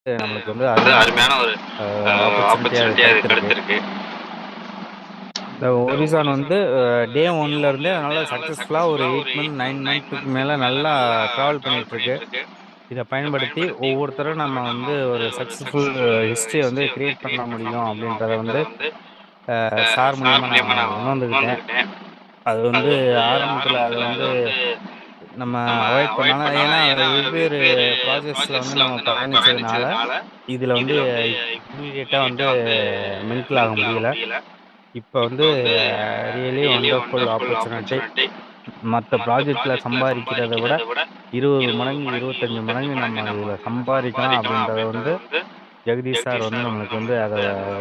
நம்மளுக்கு வந்து அருமையான ஒரு ஆப்பர்ச்சுனிட்டியா அது கிடைச்சிருக்கு. இந்த ஹொரிசான் வந்து டே 1ல இருந்தே நல்லா சக்ஸஸ்ஃபுல்லா ஒரு 8 மந்த், 9 மந்த்துக்கு மேல நல்லா ட்ராவல் பண்ணிட்டுருக்கு. இத பயன்படுத்தி ஒவ்வொருத்தரும் நம்ம வந்து ஒரு சக்ஸஸ்ஃபுல் ஹிஸ்டரிய வந்து கிரியேட் பண்ண முடியும் அப்படின்றத வந்து சார் மூலியமா நான் உணர்ந்துக்கிட்டேன். அது வந்து ஆரம்பத்துல அத வந்து நம்ம அவாய்ட் பண்ணாலும் ஏன்னா வெவ்வேறு ப்ராஜெக்ட்ஸ்ல வந்து நம்ம பயணிச்சதுனால, இதுல வந்து இம்மீடியட்டா வந்து மிங்கிள் ஆக முடியல. இப்ப வந்து ரியலி வண்டர்ஃபுல் ஆப்பர்ச்சுனிட்டி. மத்த ப்ராஜெக்ட்ல சம்பாரிக்கிறத விட 20 மடங்கு, 25 மடங்கு நம்ம இதுல சம்பாரிக்கலாம் அப்படின்றத வந்து ஜெகதீஷ் சார் வந்து நம்மளுக்கு வந்து அத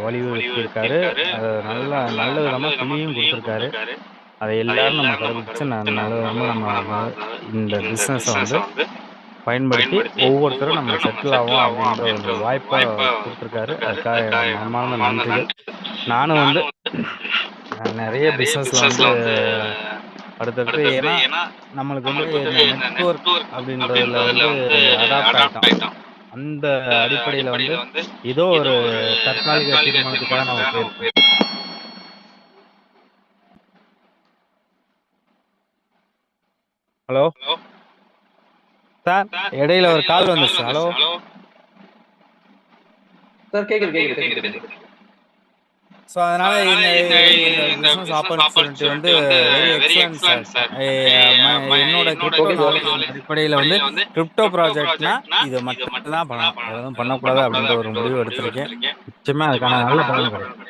வலியுறுத்தியிருக்காரு. அத நல்லா நல்ல விதமா சொல்லியும் குடுத்துருக்காரு. அத எல்லாரும் நம்ம கடைபிடிச்சு நல்ல விதமா நம்ம இந்த பிசினஸ வந்து பயன்படுத்தி ஒவ்வொருத்தரும் நம்ம செட்டில் ஆவோம் அப்படின்ற ஒரு வாய்ப்ப குடுத்துருக்காரு. அதுக்காக என்னோட மனமார்ந்த நன்றிகள். நானும் வந்து நெறைய பிசினஸ்ல வந்து அடுத்தடுத்து ஏன்னா, நம்மளுக்கு வந்து இந்த நெட்வொர்க் அப்படின்றதுல வந்து அடாப்ட் ஆயிட்டோம். அந்த அடிப்படையில வந்து ஏதோ ஒரு தற்காலிக தீர்மானத்துக்காக நம்ம போயிருக்கோம். ஹலோ சார், இடையில ஒரு கால் வந்துச்சு. ஹலோ சார் கேக்குது சொல்லுங்க. ஸோ அதனால இந்த இந்த பிசினஸ் ஆப்பர்ச்சுனிட்டி வந்து வெரி எக்ஸலன்ட் சார். என்னோட கிரிப்டோ நாலேஜின் அடிப்படையில வந்து கிரிப்டோ ப்ராஜெக்ட்னா இத மட்டும் தான் பண்ணணும். வேற எதுவும் பண்ணக்கூடாது அப்படின்ற ஒரு முடிவு எடுத்திருக்கேன். நிச்சயமா அதுக்கான நல்ல பலன் கிடைக்கும்.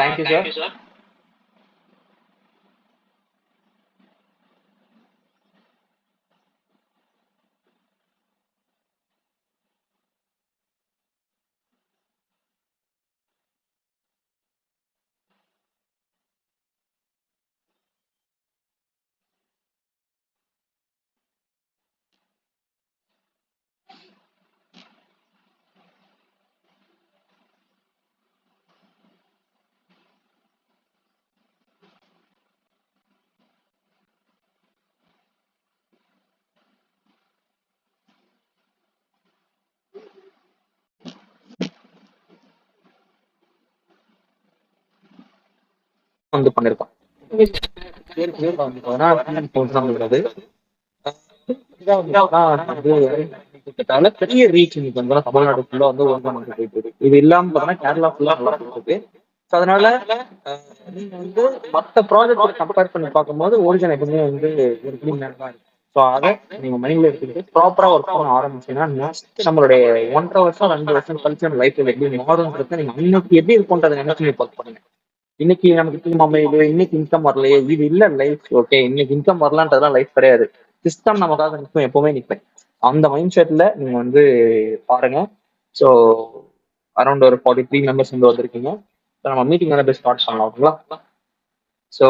Thank you sir. வந்து பண்ணிருக்கோம். பெரிய ரீச் இன்னைக்கு வந்து தமிழ்நாடு ஃபுல்லா வந்து ஒர்க் பண்ணிட்டு போயிட்டு இருக்கு. இது இல்லாம பாத்தீங்கன்னா கேரளா ஃபுல்லா நல்லா போயிட்டு இருக்கு. So அதனால நீங்க வந்து மத்த ப்ராஜெக்ட் கம்பேர் பண்ணி பார்க்கும்போது ஒரிஜினல் எப்பவுமே வந்து ஒரு கிளீன் தான் இருக்கு. ஸோ அதை நீங்க மைண்ட்ல எடுத்துக்கிட்டு ப்ராப்பரா ஒர்க் பண்ண ஆரம்பிச்சீங்கன்னா நெக்ஸ்ட் நம்மளுடைய 1.5 வருஷம் 2 வருஷம் கழிச்சு நம்ம லைஃப்ல எப்படி மாறும்ன்றத நீங்க இன்னைக்கு எப்படி இருக்கும்ன்றதை நினைச்சு நீங்க ஒர்க் பண்ணுங்க. இன்னைக்கு நமக்கு டீம் அமையுது, இன்னைக்கு இன்கம் வரலையே, இது இல்ல லைஃப். ஓகே, இன்னைக்கு இன்கம் வரலான்றதுலாம் லைஃப் கிடையாது. சிஸ்டம் நமக்காக நிற்கும், எப்பவுமே நிற்பேன். அந்த மைண்ட் செட்ல நீங்க வந்து பாருங்க. ஸோ அரௌண்ட் ஒரு 43 மெம்பர்ஸ் வந்து வந்திருக்கீங்க. ஸோ நம்ம மீட்டிங் வந்து ஸ்டார்ட் பண்ணலாம், ஓகேங்களா? So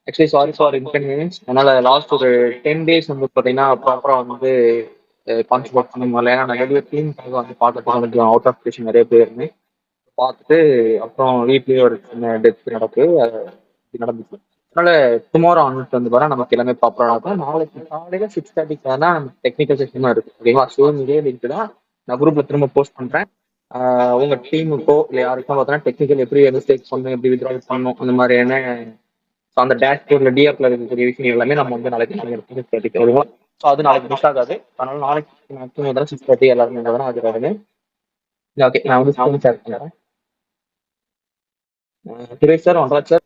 actually sorry for inconvenience. அதனால லாஸ்ட் ஒரு 10 days வந்து பார்த்தீங்கன்னா ப்ராப்பரா வந்து கான்சன்ட்ரேட் பண்ண முடியல. ஏன்னா நான் வெளியே டீமுக்காக வந்து பார்த்துட்டு அவுட் ஆஃப் ஸ்டேஷன் நிறைய பேர் இருந்தேன். பார்த்துட்டு அப்புறம் வீட்லயே ஒரு சின்ன டெத் நடந்துச்சு. அதனால டுமாரோ ஆன்வர்ட்ஸ் வந்து வர நமக்கு எல்லாமே ப்ராப்பரா நடக்கும். நாளைக்கு காலையில 6:30 தான் டெக்னிக்கல் செஷனும் இருக்கு, ஓகேவா? ஷோன் இதே லிங்க் தான் நான் குரூப்ல திரும்ப போஸ்ட் பண்றேன். உங்க டீமுக்கோ இல்லை யாருக்கும் பார்த்தோன்னா டெக்னிக்கல் எப்படி மிஸ்டேக் பண்ணணும், எப்படி வித்ட்ரா பண்ணணும், அந்த மாதிரியான அந்த டேஷ்போர்ட்ல டிஆப்ல இருக்கக்கூடிய விஷயம் எல்லாமே நம்ம வந்து நாளைக்கு 6:30 ஓகேவா? ஸோ அது நாளைக்கு மிஸ் ஆகாது. அதனால நாளைக்கு மேக்ஸிமம் 6:30 எல்லாருமே அது வருது. ஓகே, நான் வந்து ஷேர் பண்றேன். சுரேஷ் சார், வனராஜ் சார்,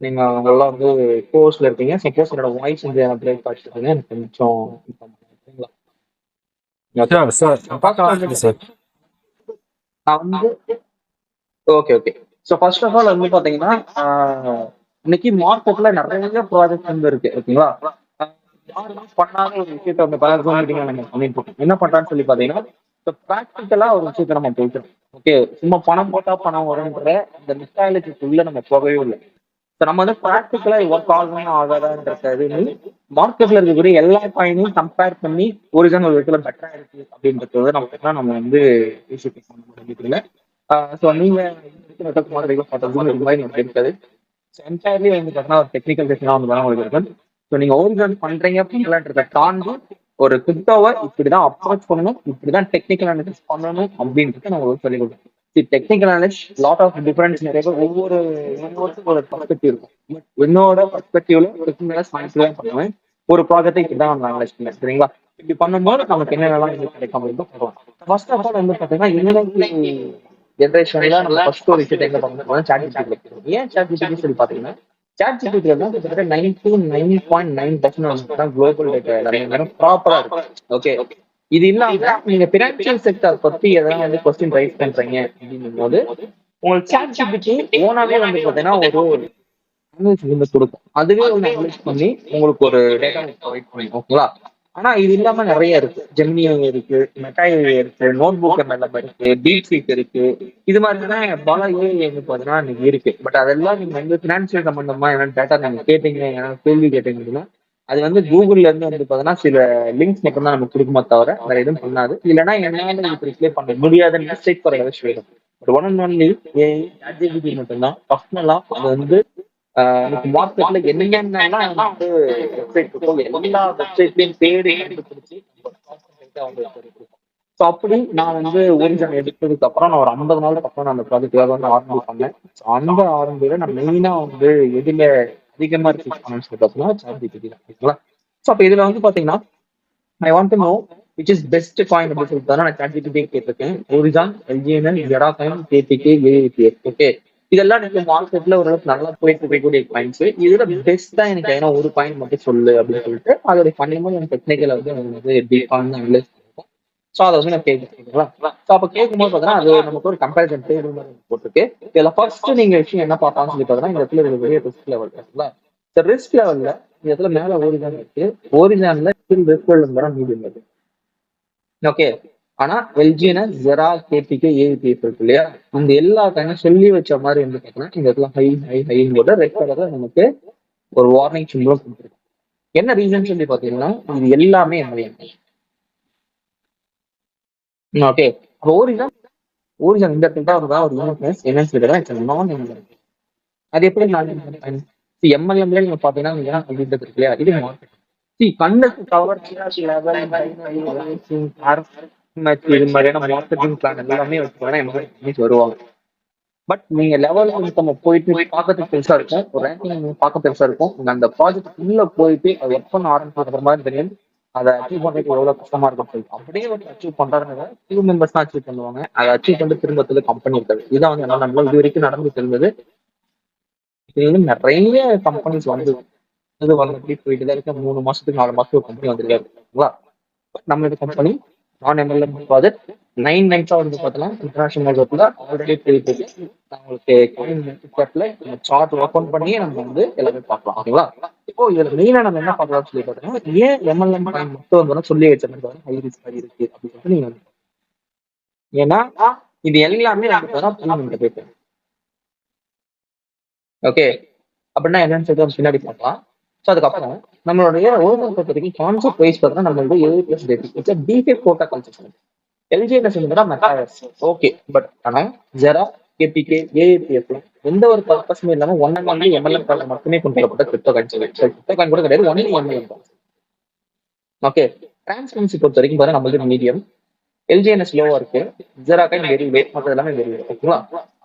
நீங்க அவங்கெல்லாம் வந்து கோர்ஸ்ல இருக்கீங்க. சப்போஸ் என்னோட வாய்ஸ் வந்து பிரேக் ஆச்சுருக்குங்க, எனக்கு கொஞ்சம் நான் வந்து okay okay. So first of all வந்து பாத்தீங்கன்னா இன்னைக்கு மார்க்கெட்ல நிறைய ப்ராஜெக்ட் வந்து இருக்கு, ஓகேங்களா? யாருமே பண்ணாத ஒரு விஷயத்த வந்து பண்ணிட்டு இருக்கோம். என்ன பண்றான்னு சொல்லி பாத்தீங்கன்னா இப்போ ப்ராக்டிக்கலா ஒரு விஷயத்த நம்ம போயிட்டோம். ஓகே, சும்மா பணம் போட்டா பணம் வரும்ன்ற இந்த மிஸ்டாலஜிக்குள்ள நம்ம போகவே இல்லை. நம்ம வந்து ப்ராக்டிக்கலா ஒர்க் ஆகணும் ஆகாதான்றது மார்க்கெட்ல இருக்கக்கூடிய எல்லா காயினையும் கம்பேர் பண்ணி ஒரிஜினல் ஒரு விதத்துல பெட்டரா இருக்கு அப்படின்றது நம்ம வந்து யோசிக்கல. ஸோ நீங்க இருக்காது என்டையர்லி வந்து பார்த்தீங்கன்னா ஒரு டெக்னிக்கல் செஷனா வந்து உங்களுக்கு இருக்கு. ஸோ நீங்க ஓரிஜினல் பண்றீங்க பண்ணலான்றதை தாண்டி ஒரு கிரிப்டோவை இப்படிதான் அப்ரோச் பண்ணணும், இப்படிதான் டெக்னிக்கல் அனாலிசிஸ் பண்ணணும் அப்படின்றது நான் உங்களுக்கு சொல்லிக் கொடுப்பேன். Technical analysis lot of difference நிறைய பேர் ஒவ்வொருத்துக்கும் ஒரு பர்ஸ்பெக்டிவ் இருக்கும். என்னோட பர்ஸ்பெக்டிவ்ல டெக்னிக்கல் பண்ணுவேன். ஒரு ப்ராஜெக்டை இப்படிதான் நான் அனலைஸ் பண்ணேன், சரிங்களா? இப்படி பண்ணும்போது நமக்கு என்னென்னலாம் இது கிடைக்கும் அப்படின்னு சொல்லுவோம். ஃபர்ஸ்ட் ஆஃப் ஆல் வந்து பாத்தீங்கன்னா இன்னைக்கு ஜென்ரேஷன்ல நம்ம ஃபர்ஸ்ட் ஒரு விஷயத்தை எங்க பார்க்கணும், சாட் ஜிபிடி. ஏன் சாட் ஜிபிடி சொல்லி பாத்தீங்கன்னா, சாட் ஜிபிடி தான் கிட்டத்தட்ட 99.9% குளோபல் டேட்டா எல்லாமே ப்ராப்பரா இருக்கு. ஓகே, இது இல்லாம நீங்க பினான்சியல் செக்டர் பத்தி எதாவது வந்து கொஸ்டின் ரைஸ் பண்றீங்க அப்படின்னும் போது உங்களுக்கு சாட் ஜிபிடி ஓனாவே வந்து பாத்தீங்கன்னா ஒரு அனலைஸ் கொடுக்கும். அதுவே வந்து அனலைஸ் பண்ணி உங்களுக்கு ஒரு டேட்டா ப்ரொவைட் பண்ணும். ஓகேங்களா? ஆனா இது இல்லாம நிறைய இருக்கு. ஜெமினி இருக்கு, மெட்டா இருக்கு, நோட் புக் எம்எல்எம் இருக்கு, டீப் சீக் இருக்கு. இது மாதிரிதான் பல ஏஐ வந்து பாத்தீங்கன்னா இன்னைக்கு இருக்கு. பட் அதெல்லாம் நீங்க வந்து பினான்சியல் சம்பந்தமா என்னன்னு டேட்டா நீங்க கேட்டீங்க, கேள்வி கேட்டீங்கன்னா அது வந்து கூகுள்ல இருந்து வந்து பாத்தீங்கன்னா சில லிங்க்ஸ் மட்டும் தான் நமக்கு கொடுக்குமா தவிர வேற எதுவும் பண்ணாது. இல்லைன்னா என்னால இதுக்கு ரிப்ளை பண்ண முடியாதுன்னு ஸ்ட்ரைட் ஃபார் விஷயம். But one and only AI ChatGPT மட்டும்தான் பர்சனலா அது வந்து இன்னைக்கு மார்க்கெட்ல என்னென்னலாம் வந்து வெப்சைட் இருக்கோ எல்லா வெப்சைட்லயும் தேடி கண்டுபிடிச்சு ஸோ அப்படி நான் வந்து ஒரிஜினல் எடுத்ததுக்கு அப்புறம் நான் ஒரு 50 நாளுக்கு அப்புறம் நான் அந்த ப்ராஜெக்ட் வந்து ஆரம்பி பண்ணேன். ஸோ அந்த ஆரம்பியில நான் மெயினா வந்து எதுல அதிகமா ரிசர்ச் பண்ணணும்னு சொல்லிட்டு அப்படின்னா சாட் ஜிபிடி தான். ஓகேங்களா? ஸோ அப்போ இதுல வந்து பாத்தீங்கன்னா I want to know which is best coin அப்படின்னு சொல்லிட்டு நான் சாட் ஜிபிடி கேட்டிருக்கேன். ஒரிஜான், எல்ஜிஎன்எல், ஜெடா காயின், கேபிகே, ஏஏபிஎஸ். ஓகே, இதெல்லாம் நீங்க மார்க்கெட்ல ஓரளவுக்கு நல்லா போயிட்டு இருக்கக்கூடிய பாயிண்ட்ஸ். இதுல பெஸ்டா எனக்கு ஏன்னா ஒரு பாயிண்ட் மட்டும் சொல்லு அப்படின்னு சொல்லிட்டு அதோட பண்ணும்போது எனக்கு டெக்னிக்கல் வந்து டீப்பா வந்து அனலைஸ் பண்ணிருக்கோம். ஸோ அதை வந்து நான் கேட்குறீங்களா? ஸோ அப்போ கேட்கும்போது பார்த்தீங்கன்னா அது நமக்கு ஒரு கம்பேரிசன் டேபிள் மாதிரி போட்டுருக்கு. இதுல ஃபர்ஸ்ட் நீங்க விஷயம் என்ன பார்ப்பான்னு சொல்லி பார்த்தீங்கன்னா இந்த இடத்துல ஒரு பெரிய ரிஸ்க் லெவல் இருக்குங்களா? இந்த ரிஸ்க் லெவல்ல இந்த இடத்துல மேல ஓரிஜான் இருக்கு. ஓரிஜான்ல ரிஸ்க் லெவல் மீடியம் இருக்கு. ஓகே, ஆனா எல்ஜினா ஜெரா, கேபிகே, ஏபிஎஃப் இருக்கு இல்லையா? இந்த எல்லா டைமும் சொல்லி வச்ச மாதிரி வந்து பாத்தீங்கன்னா இந்த இடத்துல ஹை ஹை ஹைன்னு போட்டு ரெட் கலர்ல நமக்கு ஒரு வார்னிங் சிம்பிளும் கொடுத்துருக்கு. என்ன ரீசன் சொல்லி பாத்தீங்கன்னா இது எல்லாமே எம்எல்எம். ஓகே, அப்போ ஓரிஜன் இந்த இடத்துல தான் ஒரு யூனிக்னஸ் என்னன்னு சொல்லிட்டு நான் எம்எல்எம். அது எப்படி நான் எம்எல்எம்ல நீங்க பாத்தீங்கன்னா அப்படின்றது இருக்கு இல்லையா? இது மார்க்கெட் கண்ணுக்கு கவர் இது மாதிரியான மார்க்கெட்டிங் பிளான் எல்லாமே வச்சு வருவாங்க. பட் நீங்க லெவல் நம்ம போயிட்டு பார்க்கறதுக்கு பெருசா இருக்கும், ஒரு ரேங்கிங் பார்க்க பெருசா இருக்கும். நீங்க அந்த ப்ராஜெக்ட் உள்ள போயிட்டு அதை ஒர்க் பண்ண ஆரம்பிக்கிற மாதிரி தெரியும். அதை அச்சீவ் பண்றதுக்கு எவ்வளவு கஷ்டமா இருக்கும் சொல்லி அப்படியே வந்து அச்சீவ் பண்றாங்க. டீம் மெம்பர்ஸ் தான் அச்சீவ் பண்ணுவாங்க. அதை அச்சீவ் பண்ணிட்டு திரும்ப கம்பெனி இருக்காது. இதான் வந்து என்ன நம்மளால இது வரைக்கும் நடந்து தெரிஞ்சது. இது வந்து நிறைய கம்பெனிஸ் வந்து இது வந்து போயிட்டு தான் இருக்க. 3 மாசத்துக்கு 4 மாசத்துக்கு கம்பெனி வந்துருக்காருங்களா? நம்ம இந்த கம்பெனி நான் எம்எல்எம் ப்ராஜெக்ட் 9 நைட்ஸா வந்து பார்த்தலாம் இன்டர்நேஷனல் மார்க்கெட்ல ஆல்ரெடி போயிட்டு இருக்கு. உங்களுக்கு சார்ட் ஓப்பன் பண்ணி நம்ம வந்து எல்லாமே பார்க்கலாம். ஓகேங்களா? இப்போ இதுல மெயினா நம்ம என்ன பார்க்கலாம்னு சொல்லி பார்த்தோம்னா ஏன் எம்எல்எம் காயின் மட்டும் வந்து சொல்லி வச்சிருந்தா ஹை ரிஸ்க் இருக்கு அப்படின்னு சொல்லிட்டு நீங்க ஏன்னா இது எல்லாமே நம்ம பேப்பர். ஓகே, அப்படின்னா என்னன்னு சொல்லிட்டு பின்னாடி பார்க்கலாம். ஸோ அதுக்கப்புறம் நம்மளுடைய ஓவரால் பொறுத்தவரைக்கும் கான்செப்ட் வைஸ் பார்த்தீங்கன்னா நம்ம வந்து A+DP டிஃபை போட்டா கன்செப்ட் எல்ஜிஎன்எஸ் மெட்டாவர்ஸ். ஓகே, பட் ஆனா ஜெரா, கேபிகே, ஏஏபிஎஃப் எந்த ஒரு பர்பஸுமே இல்லாம one and only MLM card மட்டுமே கொண்டு வரப்பட்ட கிரிப்டோ காயின்ஸ். கிரிப்டோ காயின் கூட கிடையாது, only MLM card. Okay, transparency பொறுத்த வரைக்கும் பாருங்க நம்மளுக்கு மீடியம், எல்ஜிஎன்எஸ் லோவா இருக்கு, ஜெரா காயின் வெரி வெயிட், மற்ற எல்லாமே வெரி வெயிட். ஓகேங்களா?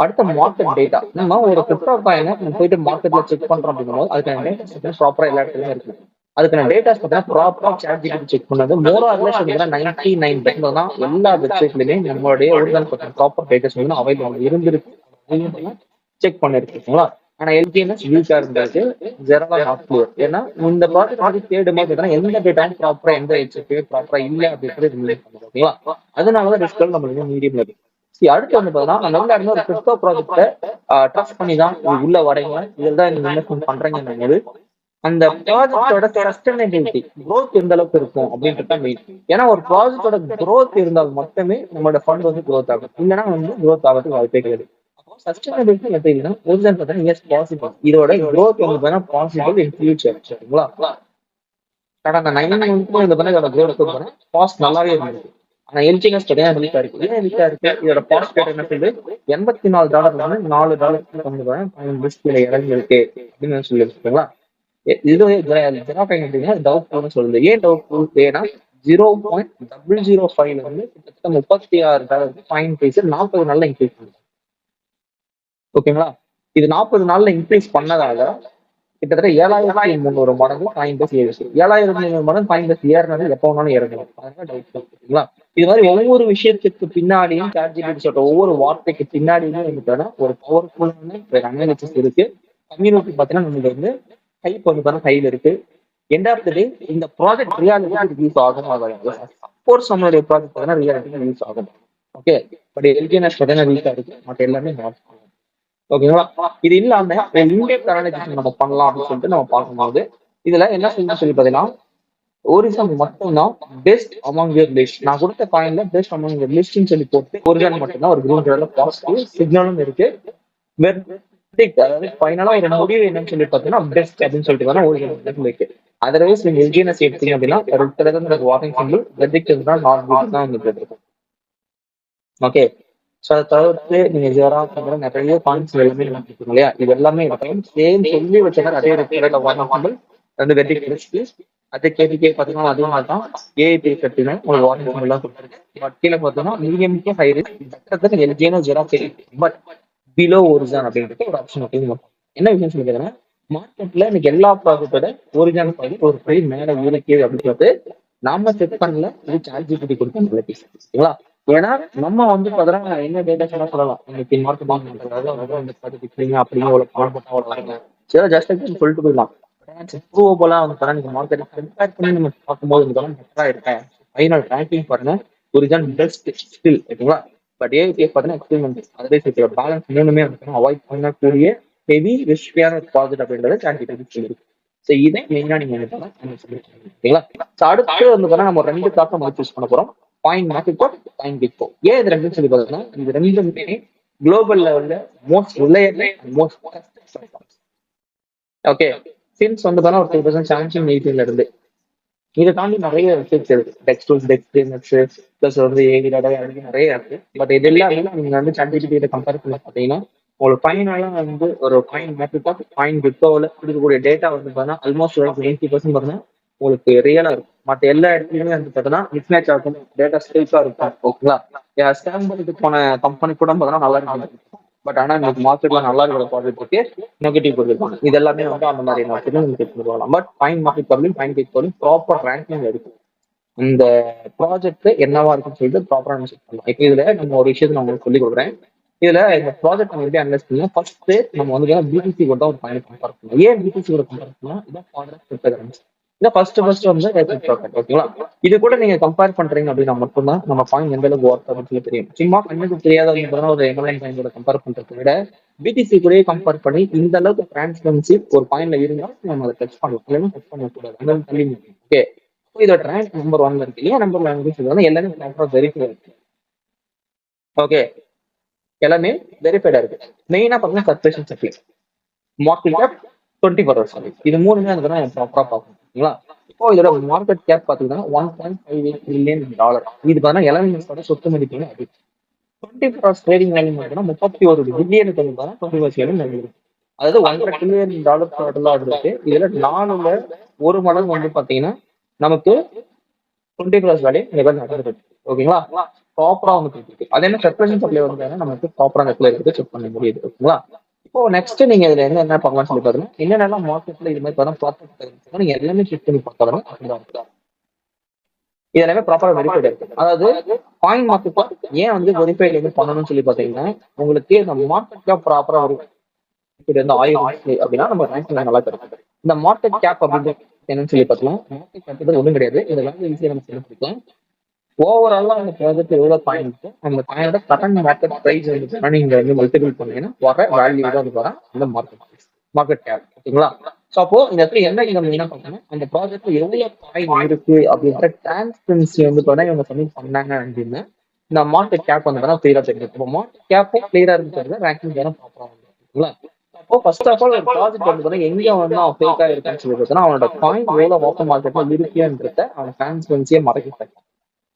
அடுத்த மார்க்கெட் டேட்டா. நம்ம ஒரு கிரிப்டோ காயினை நம்ம போயிட்டு மார்க்கெட்ல செக் பண்றோம் அப்படிங்கும்போது அதுக்கான டேட்டா ப்ராப்பரா எல்லா இடத்துலயும் இருக்கு. அதுக்கான டேட்டாஸ் பார்த்தீங்கன்னா ப்ராப்பரா சாட் ஜிபிடி செக் பண்ணது மோர் ஆர் லெஸ் 99% தான் எல்லா வெப்சைட்லயுமே நம்மளுடைய ஒரிஜினல் ப்ராப்பர் டேட்டாஸ் வந்து அவைலபிள் இருந்திருக்கு, செக் பண்ணிருக்கீங்களா? ஆனா எல்ஜிஎன்எஸ் வீக்கா இருந்தது, ஜெரா நாட் கிளியர். ஏன்னா இந்த ப்ராஜெக்ட் வந்து தேடும் போது எந்த டேட்டாவும் ப்ராப்பரா எந்த வெப்சைட்லயும் ப்ராப்பரா இல்ல அப்படின்றது. ஓகேங்களா? அதனாலதான் ரிஸ்க் நம்மளுக்கு மீடியம்ல இருக்கு. அடுத்து வந்து பாத்தீங்கன்னா நம்ம எல்லாருமே ஒரு கிரிப்டோ ப்ராஜெக்ட ட்ரஸ்ட் பண்ணி தான் உள்ள வரீங்க, இதுதான் நீங்க இன்வெஸ்ட்மெண்ட் பண்றீங்க. அந்த ப்ராஜெக்டோட சஸ்டைனபிலிட்டி க்ரோத் எந்த அளவுக்கு இருக்கும் அப்படின்றது மெயின். ஏன்னா ஒரு ப்ராஜெக்டோட க்ரோத் இருந்தால் மட்டுமே நம்மளோட ஃபண்ட் வந்து க்ரோத் ஆகும், இல்லைன்னா வந்து க்ரோத் ஆகிறதுக்கு வாய்ப்பே கிடையாது. சஸ்டைனபிலிட்டி எப்படின்னா ஒரிஜினல் பார்த்தீங்கன்னா எஸ் பாசிபிள், இதோட க்ரோத் வந்து பார்த்தீங்கன்னா பாசிபிள் இன் ஃபியூச்சர். சரிங்களா? கடந்த 9 மந்த்ஸ் இந்த பண்ண இதோட க்ரோத் பாஸ்ட் நல்லாவே இருந்தது. ஆனா எல்ஜிஎஸ் பார்த்தீங்கன்னா வீக்கா இருக்கு. ஏன் வீக்கா இருக்கு? இதோட பாஸ்ட் ரேட் என்ன சொல்லுது, $84 $4 வந்து ரிஸ்க் இறங்கி இருக்கு அப்படின்னு சொல்லி இருக்குங்களா? இது ஜெராஃபைன் அப்படின்னா டவுட்ஃபுல்னு சொல்லுது. ஏன் டவுட்ஃபுல்? ஏன்னா 0.005 இருந்து கிட்டத்தட்ட 36 ஃபைன் பேஸ் 40 நாள்ல இன்க்ரீஸ் பண்ணுது. ஓகேங்களா? இது 40 நாள்ல இன்க்ரீஸ் பண்ணதால கிட்டத்தட்ட 7,300 மடங்கு காயின் பேஸ் ஏறிச்சு. 7,300 மடங்கு காயின் பேஸ் ஏறினது எப்போ வேணாலும் இறங்கலாம். அதனால டவுட் ஓகேங்களா? இது மாதிரி ஒவ்வொரு விஷயத்துக்கு பின்னாடியும் ChatGPT சொல்ற ஒவ்வொரு வார்த்தைக்கு பின்னாடியுமே வந்து ஒரு பவர்ஃபுல்லான அனாலிசிஸ் இருக்கு. கம்யூனிட்டி பார்த்தீங்கன்னா நம்மளுக்கு வந்து ஹைப் வந்து ஹைல இருக்கு. எண்ட் ஆஃப் த டே இந்த ப்ராஜெக்ட் ரியாலிட்டிக்கு யூஸ் ஆகும். சப்போர்ட்ஸ் நம்மளுடைய ப்ராஜெக்ட் பார்த்தீங்கன்னா ரியாலிட்டிக்கு யூஸ் ஆகும். ஓகே, பட் எல்ஜிஎன்எஸ் பார்த்தீங்கன்னா வீக்கா இருக்கு. மற்ற எல்லாமே ஓகேங்களா? இது இல்லாம இன்டெப்த் அனாலிசிஸ் நம்ம பண்ணலாம் அப்படின்னு சொல்லிட்டு நம்ம பார்க்கும்போது இதுல என்ன சொல்லி பாத்தீங்கன்னா ஒரிஜினல் மட்டும்தான் பெஸ்ட் அமாங் யுவர் லிஸ்ட். நான் கொடுத்த பாயிண்ட்ல பெஸ்ட் அமாங் யுவர் லிஸ்ட்னு சொல்லி போட்டு ஒரிஜினல் மட்டும்தான் ஒரு கிரீன் கலர்ல பாசிட்டிவ் சிக்னலும் இருக்கு. அதாவது ஃபைனலா ஒரு முடிவு என்னன்னு சொல்லி பார்த்தீங்கன்னா பெஸ்ட் அப்படின்னு சொல்லிட்டு ஒரிஜினல் இருக்கு. அதர்வைஸ் நீங்க எல்ஜிஎன்எஸ் எடுத்தீங்க அப்படின்னா ரெட் வார்னிங் சிம்பிள் வெர்டிக்ட் தான் நாட் குட் தான் வந்துட்டு இருக்கும். ஓகே, ஸோ அதை தவிர்த்து நீங்க ஜெரா நிறைய பாயிண்ட்ஸ் எல்லாமே இருக்கீங்க இல்லையா? இது எல்லாமே சேம் சொல்லி வச்சா அதே ரெண்டு வெர்டிக் அதே கேபிகே பார்த்தீங்கன்னா அதே மாதிரி தான் ஏஐபி கட்டினா ஒரு வார்னிங் சிம்பிள் தான் கொடுத்துருக்கு. பட் கீழே பார்த்தோம்னா மீடியம்க்கு ஹை ரிஸ்க் எல்ஜினோ ஜெரா பட் பிலோ ஒரிஜினல் அப்படின்றது ஒரு ஆப்ஷன். ஓகேங்களா? என்ன விஷயம் சொல்லிக்கிறேன்னா மார்க்கெட்ல இன்னைக்கு எல்லா ப்ராஜெக்டோட ஒரிஜினல் ப்ராஜெக்ட் ஒரு பிரைஸ் மேல இருக்கு அப்படின்றது நாம செக் பண்ணல. இது ChatGPT கொடுத்த ஓகேங்களா? ஏன்னா நம்ம வந்து பார்த்தோம்னா என்ன டேட்டா சொல்லலாம் இன்னைக்கு மார்க்கெட்டிங் அப்படின்னு ஜஸ்ட் சொல்லிட்டு போயிடலாம். ப்ரூவபுளா வந்து நீங்க மார்க்கெட் கம்பேர் பண்ணி நம்ம பார்க்கும்போது பெட்டரா இருக்கேன். ஃபைனல் ரேங்கிங் பாருங்க ஒரிஜினல் பெஸ்ட் ஸ்டில் ஓகேங்களா? பட் ஏபிஎஃப் பார்த்தீங்கன்னா எக்ஸ்பெரிமெண்ட் அதே சேர்த்து பேலன்ஸ் இன்னொன்னுமே அவாய்ட் பண்ணக்கூடிய ஹெவி ரிஸ்கியான ப்ராஜெக்ட் அப்படின்றது ChatGPT சொல்லியிருக்கு. ஸோ இதை மெயினா நீங்க ஓகேங்களா? ஸோ அடுத்து வந்து பார்த்தா நம்ம ரெண்டு தாக்கம் சூஸ் பண்ண போறோம். பாயிண்ட் மார்க்கெட் பாயிண்ட் பிட்கோ. ஏன் இது ரெண்டும் சொல்லி பார்த்தீங்கன்னா இது ரெண்டுமே குளோபல் லெவல்ல most reliable most okay since வந்து பார்த்தா ஒரு 2017-18 இருந்து இதை தாண்டி நிறைய வெப்சைட்ஸ் இருக்கு. டெக்ஸ்டூல்ஸ் பிளஸ் வந்து நிறைய இருக்கு. பட் இது எல்லாமே நீங்க வந்து ChatGPT கம்பேர் பண்ணி பார்த்தீங்கன்னா உங்களுக்கு ஃபைனலா வந்து ஒரு பாயிண்ட் மேட்ரிக் பாயிண்ட் பிட்கோவில் இருக்கக்கூடிய டேட்டா வந்து பார்த்தீங்கன்னா ஆல்மோஸ்ட் 90% பார்த்தீங்கன்னா உங்களுக்கு ரியலா இருக்கும். மற்ற எல்லா இடத்துலயுமே வந்து பார்த்தீங்கன்னா மிஸ்மேட்ச் ஆகும். டேட்டா ஸ்டேட்டா இருக்கும். ஓகேங்களா? ஸ்கேம் பண்ணிட்டு போன கம்பெனி கூட பார்த்தீங்கன்னா நல்லா இருக்கும். பட் ஆனா இன்னைக்கு மார்க்கெட்ல நல்லா இருக்கிற ப்ராஜெக்ட் இருக்கு நெகட்டிவ் கொடுத்துருக்காங்க. இது எல்லாமே வந்து அந்த மாதிரி நான் பட் பாயிண்ட் மார்க்கெட் பாயிண்ட் பிட்கோவில் ப்ராப்பர் ரேங்கிங் இருக்கு. இந்த ப்ராஜெக்ட் என்னவா இருக்குன்னு சொல்லிட்டு ப்ராப்பரா செக் பண்ணலாம். இப்போ இதுல நம்ம ஒரு விஷயத்தை நான் உங்களுக்கு சொல்லி கொடுக்குறேன். இதுல இந்த ப்ராஜெக்ட் நம்ம எப்படி அனலைஸ் பண்ணலாம்? ஃபர்ஸ்ட் நம்ம வந்து பிடிசி கூட ஒரு பாயிண்ட் கம்பேர் பண்ணலாம். ஏன் பிடிசி கூட கம்பேர் பண்ணலாம்? இதான் ஃபாதர் கிரிப்டோகரன்சி. இதான் ஃபர்ஸ்ட் வந்து ப்ராஜெக்ட் ஓகேங்களா? இது கூட நீங்க கம்பேர் பண்றீங்க அப்படின்னா மட்டும்தான் நம்ம பாயிண்ட் எந்த அளவுக்கு ஒர்க் அப்படின்னு தெரியும். சும்மா கண்ணுக்கு தெரியாத ஒரு எம்எல்ஏன் பாயிண்ட் கூட கம்பேர் பண்றதை விட பிடிசி கூட கம்பேர் பண்ணி இந்த அளவுக்கு டிரான்ஸ்பரன்சி ஒரு பாயிண்ட்ல இருந்தா நம்ம அதை டச் பண்ணலாம். இல்லைன்னா டச் பண்ணக்கூடாது. ஓகே, இதோட ரேங்க் நம்பர் 1 இருக்கு இல்லையா? நம்பர் 1 சொல்லுவாங்க எல்லாமே ப்ராப்பரா வெரிஃபை இருக்கு. ஓகே, எல்லாமே வெரிஃபைடா இருக்கு. மெயினா பாத்தீங்கன்னா circulation supply market cap 24 hours இது மூணுமே வந்து ப்ராப்பரா பார்க்கணுங்களா? இப்போ இதோட மார்க்கெட் கேப் பாத்தீங்கன்னா $1.58 பில்லியன். இது பாத்தீங்கன்னா எலமெண்ட்ஸோட சொத்து மதிப்பு 24 hours ட்ரேடிங் வேல்யூ பார்த்தீங்கன்னா 31 பில்லியனுக்கு வந்து 24 hours வேல்யூ. அதாவது $1.5 பில்லியன் டோட்டலா இருக்கு. இதுல 4ல 1 மடங்கு வந்து பாத்தீங்கன்னா நமக்கு 24 hours வேல்யூ நடந்துருக்கு. ஓகேங்களா? ப்ராப்பரா வந்து இருக்கு. அது என்ன சர்க்குலேஷன் சப்ளை வந்து நமக்கு ப்ராப்பரா நெட்ல இருக்கு செக் பண்ண முடியுது. ஓகேங்களா? இப்போ நெக்ஸ்ட் நீங்க இதுல என்ன பார்க்கலாம் சொல்லி பாருங்க. என்னென்னலாம் மார்க்கெட்ல இது மாதிரி ப்ராப்பர்ட்டி நீங்க எல்லாமே செக் பண்ணி பார்க்கலாம். இது எல்லாமே ப்ராப்பரா வெரிஃபைட் இருக்கு. அதாவது பாயிண்ட் மார்க்கெட் ஏன் வந்து வெரிஃபைட் வந்து பண்ணணும்னு சொல்லி பாத்தீங்கன்னா உங்களுக்கு நம்ம மார்க்கெட்ல ப்ராப்பரா வரும் அப்படின்னா நம்ம ரேங்கிங் நல்லா கிடைக்கும். இந்த மார்க்கெட் கேப் அப்படின்னு என்னன்னு சொல்லி பார்த்தோம்னா மார்க்கெட் கேப் ஒன்றும் கிடையாது. இதெல்லாம் ஈஸியாக நம்ம சொல்லிக்கலாம். ஓவராலா அந்த ப்ராஜெக்ட் எவ்வளவு பாயிண்ட் அந்த பாயிண்டோட கரண்ட் மார்க்கெட் பிரைஸ் வந்து நீங்க வந்து மல்டிபிள் பண்ணீங்கன்னா வர வேல்யூ தான் வந்து வர இந்த மார்க்கெட் கேப். ஓகேங்களா? ஸோ அப்போ இந்த இடத்துல என்ன நீங்க மெயினா பார்த்தோம்னா அந்த ப்ராஜெக்ட்ல எவ்வளவு பாயிண்ட் இருக்கு அப்படின்ற டிரான்ஸ்பரன்சி வந்து இவங்க சப்மிட் பண்ணாங்க அப்படின்னா இந்த மார்க்கெட் கேப் வந்து கிளியரா தெரியும். இப்போ மார்க்கெட் கேப்பும் கிளியரா இருக்கு ரேங்கிங் வேணும் ப்ராப்பரா ஓகேங்களா? அப்போ ஃபர்ஸ்ட் ஆஃப் ஆல் ஒரு ப்ராஜெக்ட் வந்து எங்க வந்து அவன் ஃபேக்கா இருக்கான்னு சொல்லி பார்த்தா அவனோட பாயிண்ட் எவ்வளவு ஓப்பன் மார்க்கெட்ல இருக்குன்றத அவன் டிரான்ஸ்பரன்சியை மறைக்க.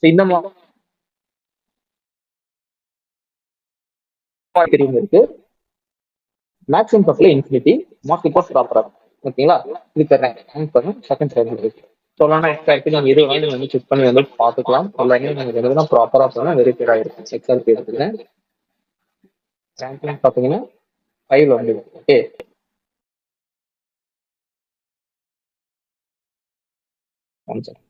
இந்த மாதிரி இருக்கு மேக்ஸிமம் பக்கத்துல இன்ஃபினிட்டி மார்க்கெட் ப்ராப்பரா ஓகேங்களா? இதுக்கு ரேங்க் பண்ணி செகண்ட் சைடு இருக்கு. சொல்லலாம் எக்ஸ்ஆர்பி நீங்க எது வேணாலும் நீங்க வந்து செக் பண்ணி வந்து பார்த்துக்கலாம். எல்லாமே நீங்க எழுதுனா ப்ராப்பரா போனா வெரிஃபைட் ஆயிருக்கும். எக்ஸ்ஆர்பி எடுத்துக்கிறேன். ரேங்கிங் பார்த்தீங்கன்னா 5 வந்து ஓகே. One second.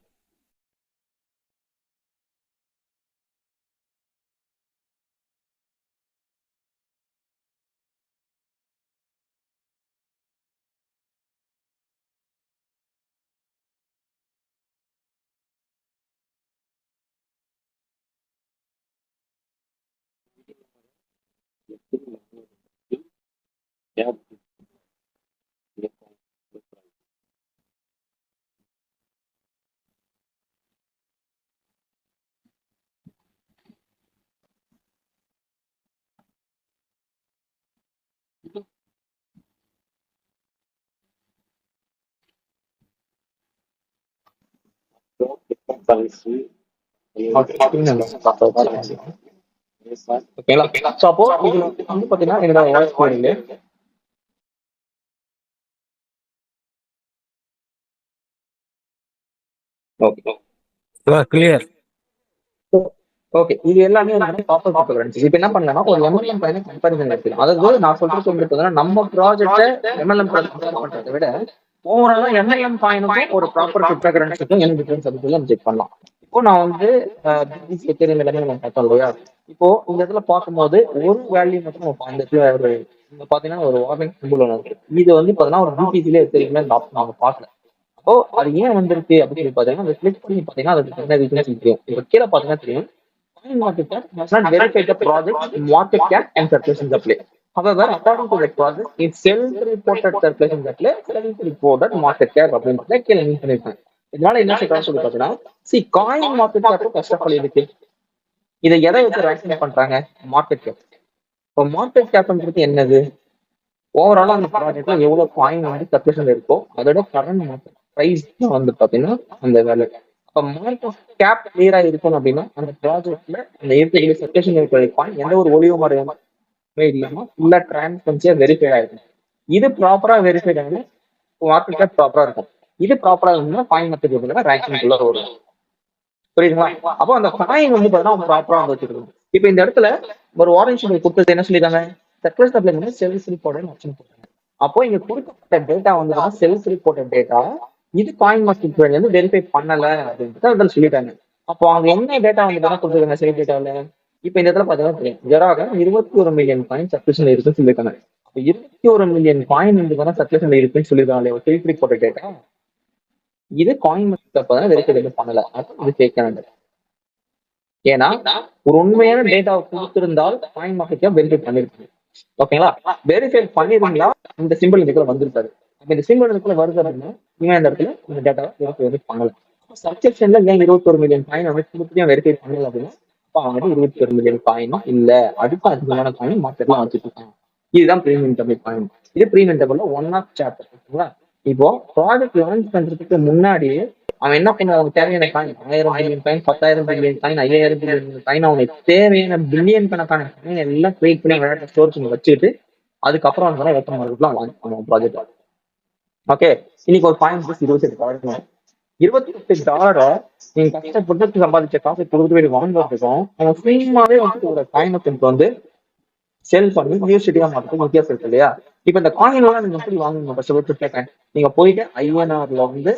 ஓகேங்களா? ஸோ அப்போ இதுல வந்து பாத்தீங்கன்னா என்னோட வாய்ஸ் போடுங்க. ஓகே. கிளியர். ஓகே. இது எல்லாமே வந்து காப்பர் கிரிப்டோகரன்சி. இப்ப என்ன பண்ணலாம்னா ஒரு எம்எல்எம் காயினை கம்பேரிசன் எடுத்துக்கலாம். அதாவது நான் சொல்றது வந்து பார்த்தீங்கன்னா நம்ம ப்ராஜெக்ட்டை எம்எல்எம் கம்பேர் பண்றதை விட ஓவராலா எம்எல்எம் காயினுக்கும் ஒரு ப்ராப்பர் கிரிப்டோகரன்சிக்கும் என்ன டிஃபரன்ஸ் அப்படின்னு சொல்லி நம்ம செக் பண்ணலாம். இப்போ நான் வந்து பிடிசி எத்தனை எல்லாமே நம்ம பார்த்தோம் இல்லையா? இப்போ இந்த இடத்துல பார்க்கும்போது ஒரு வேல்யூ மட்டும் நம்ம இந்த இடத்துல ஒரு இங்க பாத்தீங்கன்னா ஒரு வார்னிங் சிம்பிள் ஒன்று இருக்கு. இது வந்து பாத்தீங்கன்னா ஒரு பிடிசிலே தெரியுமே இந்த ஆப்ஷன் நம்ம பார்க்கல. அப்போ அது ஏன் வந்திருக்கு அப்படின்னு சொல்லி பாத்தீங்கன்னா அதை கிளிக் பண்ணி பாத்தீங்கன்னா அதுக்கு என்ன ரீசன் தெரியும். இப்போ கீழே பாத்தீங்கன்னா தெரியும். Coin market cap does not verify the project's market cap and circulation supply. However, according to the project, its self-reported circulation supply, self-reported market cap அப்படின்றத கீழே லிங்க் பண்ணிருக்கேன். இதனால என்ன சொல்றாங்க சொல்லி பார்த்தீங்கன்னா, coin market cap first of all இருக்கு. இதை எதை வச்சு ரேங்கிங் பண்றாங்க? Market cap. இப்போ மார்க்கெட் கேப்ன்றது என்னது? ஓவராலா அந்த ப்ராஜெக்ட்ல எவ்வளவு காயின் வந்து சர்க்குலேஷன் இருக்கோ அதோட கரண்ட் மார்க்கெட் பிரைஸ் வந்து பாத்தீங்கன்னா அந்த வேலை. அப்ப மார்க்கெட் கேப் கிளியரா இருக்கணும் அப்படின்னா அந்த ப்ராஜெக்ட்ல அந்த ஏற்கனவே சர்க்குலேஷன் இருக்கிற காயின் எந்த ஒரு ஒளிவு மறைவுமே இல்லாம ஃபுல்லா டிரான்ஸ்பரன்சியா வெரிஃபை ஆயிருக்கும். இது ப்ராப்பரா வெரிஃபைட் ஆகணும். மார்க்கெட் கேப் ப்ராப்பரா இருக்கும். இது ப்ராப்பரா இருந்தா காயின் மார்க்கெட் ரேங்கிங் உள்ள வரும். புரியுதுங்களா? அப்போ அந்த காயின் வந்து பாத்தீங்கன்னா ப்ராப்பரா வந்து வச்சிருக்கணும். இப்ப இந்த இடத்துல ஒரு வாரண்ட் ஷீட் கொடுத்தது என்ன சொல்லிருக்காங்க? சர்க்குலேஷன் சப்ளை வந்து செல்ஸ் ரிப்போர்ட் ஆப்ஷன் போட்டாங்க. அப்போ இங்க கொடுக்கப்பட்ட டேட்டா வந்து செல்ஸ் ரிப்போர்ட் டேட்டா இது காயின் மார்க்கெட் வந்து வெரிஃபை பண்ணல அப்படின்ட்டு அதில் சொல்லிட்டாங்க. அப்போ அவங்க என்ன டேட்டா வந்து கொடுத்துருக்காங்க செல் டேட்டாவில்? இப்போ இந்த இடத்துல பார்த்தீங்கன்னா ஜெராக 21 மில்லியன் காயின் சர்க்குலேஷன் இருக்குன்னு சொல்லியிருக்காங்க. அப்போ 21 மில்லியன் காயின் வந்து சர்க்குலேஷன் இருக்குன்னு சொல்லியிருக்காங்க செல்ஸ் ரிப்போர்ட் டேட்டா. இது காயின் மார்க்கெட் வெரிஃபை பண்ணல. அது கேட்க ஏன்னா ஒரு உண்மையான டேட்டாவை கொடுத்திருந்தால் காயின் மார்க்கெட் வெரிஃபை பண்ணிருக்காங்க. ஓகேங்களா? வெரிஃபை பண்ணிருந்தா இந்த சிம்பிள் இதுக்குள்ள வந்திருக்காரு. அப்ப இந்த சிம்பிள் இதுக்குள்ள வருது அப்படின்னா இவன் இந்த இடத்துல இந்த டேட்டாவை வெரிஃபை பண்ணல. சப்ஸ்கிரிப்ஷன்ல ஏன் 21 மில்லியன் காயின் வந்து திருப்பியும் வெரிஃபை பண்ணல அப்படின்னா அப்ப அவங்க 21 மில்லியன் காயினும் இல்ல அதுக்கும் அதிகமான காயின் மார்க்கெட்லாம் வச்சுட்டு இருக்காங்க. இதுதான் பிரீமியம் டபுள் காயின். இது பிரீமியம் டபுள்ல ஒன் ஆஃப் சாப்டர். ஓகேங்களா? இப்போ ப்ராஜெக்ட் லான்ச் பண்றதுக்கு முன்னாடி அவன் என்ன பண்ணுவான்? அவனுக்கு தேவையான coin 1000 billion coin, 10,000 billion coin, 5000 billion coin, அவனுக்கு தேவையான பில்லியன் கணக்கான காயின் எல்லாம் கிரியேட் பண்ணி விளையாட்டு ஸ்டோர் பண்ணி வச்சுட்டு அதுக்கப்புறம் வந்து ஓப்பன் மார்க்கெட்லாம் லான்ச் பண்ணுவான் ப்ராஜெக்ட். ஓகே. இன்னைக்கு ஒரு பாயிண்ட் $28 $28 நீங்க கஷ்டப்பட்டு சம்பாதிச்ச காசு கொடுத்து போய் வாங்குறதுக்கும் அவன் ஃப்ரீமாவே வந்து ஒரு காயினை வந்து செல் பண்ணி யூனிவர்சிட்டியா மாற்றத்துக்கு வித்தியாசம் இருக்கு இல்லையா? இப்ப இந்த காயின் எல்லாம் நீங்க எப்படி வாங்கணும்? கஷ்டப்பட்டு கேட்கறேன். நீங்க போயிட்டு ஐஎன்ஆர்ல வந்து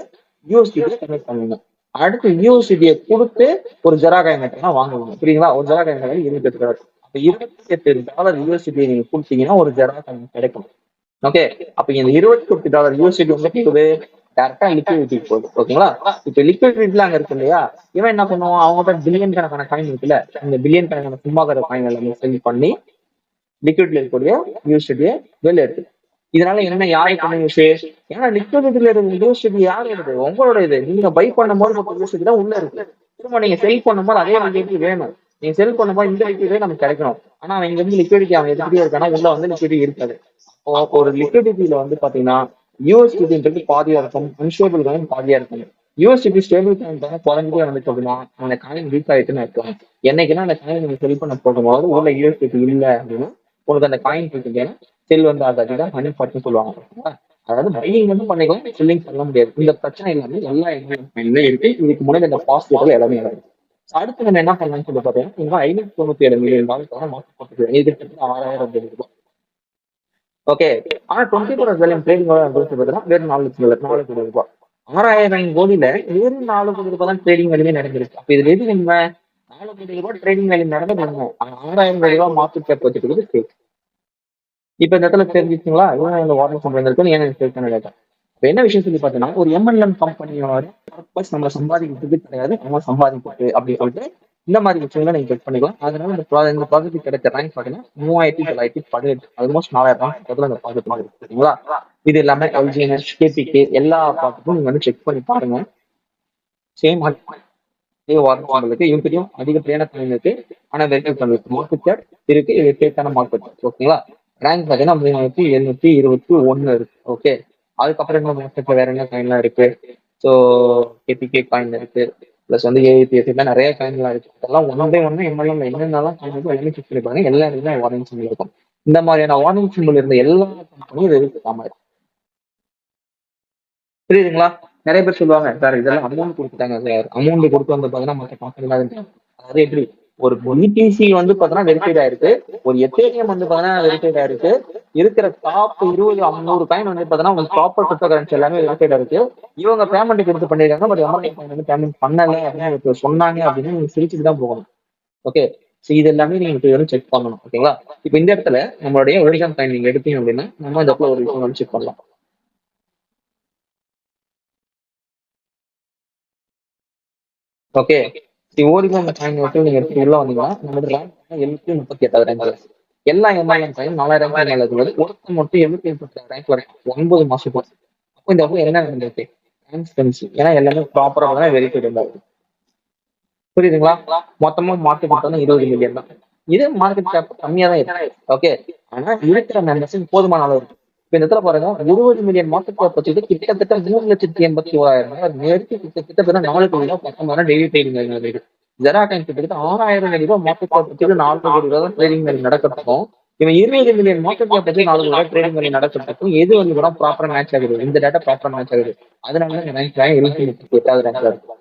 யூஎஸ்டியை கனெக்ட் பண்ணுவீங்க. அடுத்து யூஎஸ்டியை கொடுத்து ஒரு ஜெரா காயின் கட்டினா வாங்குவீங்க. புரியுங்களா? ஒரு ஜெரா காயின் $28. அப்ப $28 யூஎஸ்டியை நீங்க கொடுத்தீங்கன்னா ஒரு ஜெரா காயின் கிடைக்கும். ஓகே. அப்ப இந்த $28 யூஎஸ்டி வந்து கேக்குது டேரக்டா லிக்விடிட்டி போகுது. ஓகேங்களா? இப்ப லிக்விடிட்டில அங்க இருக்கு இல்லையா? இவன் என்ன பண்ணுவான்? அவங்ககிட்ட பில்லியன் கணக்கான காயின் இருக்குல்ல, இந்த பில்லியன் கணக்கான சும்மாக்கிற காயின் எல்லாமே செல் பண்ணி லிக்விட்ல இருக்கக்கூடிய யூஎஸ்டியை வெளில எடுத்து இதனால என்ன யாருக்கு யூஸ்? ஏன்னா லிக்விடிட்டில இருக்க யூஎஸ்டி யாரோடது? உங்களோட இது. நீங்க பை பண்ணும்போது யூஎஸ்டி தான் உள்ள இருக்கு. திரும்ப நீங்க செல் பண்ணும்போது அதே லிக்விடிட்டி வேணும். நீங்க செல் பண்ணும்போது இந்த லிக்விடிட்டி நமக்கு கிடைக்கணும். ஆனா அவன் இங்க இருந்து லிக்விடிட்டி அவன் எதுக்கிட்டே இருக்கானா உள்ள வந்து லிக்விடிட்டி இருக்காது. ஒரு லிக்விடிட்டியில வந்து பாத்தீங்கன்னா யூஎஸ்டின்றது பாதியா இருக்கும், அன்ஸ்டேபிள் காயின் பாதியா இருக்கும். யூஎஸ்டி ஸ்டேபிள் காயின் தான் குறைஞ்சே வந்துட்டு அப்படின்னா அந்த காயின் வீக் ஆயிட்டுன்னு இருக்கும். என்னைக்குன்னா அந்த காயின் நீங்க செல் பண்ண போகும்போது உள்ள யூஎஸ்டி இல்லை அப்படின்னா உங்களுக்கு அந்த காயின் இருக்கு செல் வந்து ஆகாது. ஹனி பாட்னு சொல்லுவாங்க. அதாவது பையிங் மட்டும் பண்ணிக்கலாம், செல்லிங் பண்ண முடியாது. இந்த பிரச்சனை எல்லாமே எல்லா இன்வெஸ்ட்மெண்ட்ல இருக்கு. இதுக்கு முன்னாடி இந்த பாஸ்ட் எல்லாமே இருக்கு. அடுத்து நம்ம என்ன பண்ணலாம்னு சொல்லி பார்த்தீங்கன்னா, இங்க 597 மில்லியன் மார்க்கெட் போட்டுருக்கு. இது கிட்டத்தட்ட 6000 கோடி ரூபாய். ஓகே. ஆனா 24 வேலையும் ட்ரேடிங் பார்த்தீங்கன்னா வெறும் 4 கோடி ரூபாய். 6000 கோடியில வெறும் 4 கோடி ரூபாய் தான் ட்ரேடிங் வேலையுமே நடந்திருக்கு. அப்ப இதுல எது உண்மை? 4 கோடி ரூபாய் ட்ரேடிங் வேலை நடந்தது உண்மை. 6000 கோடி ரூபாய் மார்க்கெட் கேப் வச்சுக்கிறது fake. இப்ப இந்த இடத்துல தெரிஞ்சுச்சுங்களா? இவன் இந்த வார்னிங் கம்பெனி இருக்கு, ஏன் எனக்கு கேட்க. இப்ப என்ன விஷயம் சொல்லி பார்த்தீங்கன்னா, ஒரு எம்எல்எம் கம்பெனியோட பர்பஸ் நம்ம சம்பாதிக்கிறதுக்கு கிடையாது, நம்ம சம்பாதிக்கிறது அப்படின்னு சொல்லிட்டு இந்த மாதிரி விஷயங்களை நீங்க செக் பண்ணிக்கலாம். அதனால இந்த ப்ராஜெக்ட் கிடைச்ச ரேங்க் பார்த்தீங்கன்னா 3918, ஆல்மோஸ்ட் 4000 அந்த ப்ராஜெக்ட் மாதிரி இருக்கு. சரிங்களா? இது எல்லாமே எல்ஜிஎன்எஸ், கேபிகே எல்லா ப்ராஜெக்டும் நீங்க வந்து செக் பண்ணி பாருங்க. சேம் உங்களுக்கு இவங்ககிட்டயும் அதிகப்படியான டைம் இருக்கு. ஆனா வெரிஃபை பண்ணிருக்கு மார்க்கெட் கேப் இருக்கு, இது கேட்டான மார்க்கெட் கேப். ஓகேங்களா? ரேங்க் பார்த்தீங்கன்னா 3721 இருக்கு. ஓகே. அதுக்கப்புறம் இன்னும் மார்க்கெட்ல வேற என்ன காயின்லாம் இருக்கு? ஸோ கேபிகே காயின் இருக்கு, பிளஸ் வந்து ஏஐபிஎஸ் நிறைய காயின்லாம் இருக்கு. அதெல்லாம் ஒன் பை ஒன்னு எம்எல்எம் என்னென்னலாம் காயின் இருக்கோ எல்லாமே செக் பண்ணி பாருங்க. எல்லா இடத்துலையும் வார்னிங் சிம்பிள் இருக்கும். இந்த மாதிரியான வார்னிங் சிம்பிள் இருந்த எல்லா கம்பெனியும் இது இருக்காம புரியுதுங்களா? நிறைய பேர் சொல்லுவாங்க, சார் இதெல்லாம் அமௌண்ட் கொடுத்துட்டாங்க சார், அமௌண்ட் கொடுத்து வந்து பாத்தீங்கன்னா மற்ற கம்பெனி. அதாவது எப்படி ஒரு பிடிசி வந்து பாத்தீங்கன்னா வெரிஃபைட் ஆயிருக்கு, ஒரு எத்தேரியம் வந்து பாத்தீங்கன்னா வெரிஃபைட் ஆயிருக்கு, இருக்கிற டாப் 20 500 காயின் வந்து பாத்தீங்கன்னா உங்களுக்கு ப்ராப்பர் கிரிப்டோ கரன்சி எல்லாமே வெரிஃபைட் ஆயிருக்கு. இவங்க பேமெண்ட் கொடுத்து பண்ணிருக்காங்க, பட் எமர்ஜென்சி காயின் வந்து பேமெண்ட் பண்ணல அப்படின்னு சொன்னாங்க அப்படின்னு நீங்க சிரிச்சுட்டு தான் போகணும். ஓகே. ஸோ இது எல்லாமே நீங்க இப்போ செக் பண்ணணும். ஓகேங்களா? இப்போ இந்த இடத்துல நம்மளுடைய ஒரிஜினல் காயின் நீங்க எடுத்தீங்க அப்படின்னா நம்ம இந்த இடத்துல ஒரு விஷயம் வந்து செக் பண்ணலாம். ஓகே. ஓரிஜினல் காயின் வந்து நீங்க எடுத்து உள்ள வந்தீங்கன்னா நம்ம ரேங்க் 738 ரேங்க். எல்லா எம்எல்எம் காயின் 4000 மேல இருக்கும்போது ஒருத்தர் மட்டும் 738 ரேங்க் வரைக்கும் 9 மாசம் போச்சு. அப்போ இந்த இடத்துல என்ன நடந்திருக்கு? டிரான்ஸ்பரன்சி. ஏன்னா எல்லாமே ப்ராப்பரா தான் வெரிஃபைட் இருந்தாங்க. புரியுதுங்களா? மொத்தமா மார்க்கெட் கொடுத்தா 20 மில்லியன் தான். இது மார்க்கெட் கேப் கம்மியா தான் இருக்கு. ஓகே. ஆனா இருக்கிற மெம்பர்ஸ் போதுமான அளவு இருக்கு. இப்ப இந்த இடத்துல பாருங்க, 20 மில்லியன் மார்க்கெட் கேப் வச்சுட்டு கிட்டத்தட்ட 3,81,000 நேருக்கு கிட்டத்தட்ட 4 கோடி ரூபாய் பக்கம் டெய்லி ட்ரேடிங். ஜெரா டைம் கிட்டத்தட்ட 6,000 ரூபாய் மார்க்கெட் கேப் வச்சுட்டு 4 கோடி ரூபாய் ட்ரேடிங் நடக்கிறதுக்கும் இவன் 20 மில்லியன் மார்க்கெட் கேப் வச்சு 4 கோடி ரூபாய் ட்ரேடிங் நடக்கிறதுக்கும் எது வந்து கூட ப்ராப்பரா மேட்ச் ஆகுது? இந்த டேட்டா ப்ராப்பரா மேட்ச் ஆகுது. அதனால ரேங்க் 738 ரேங்க்ல இருக்கு.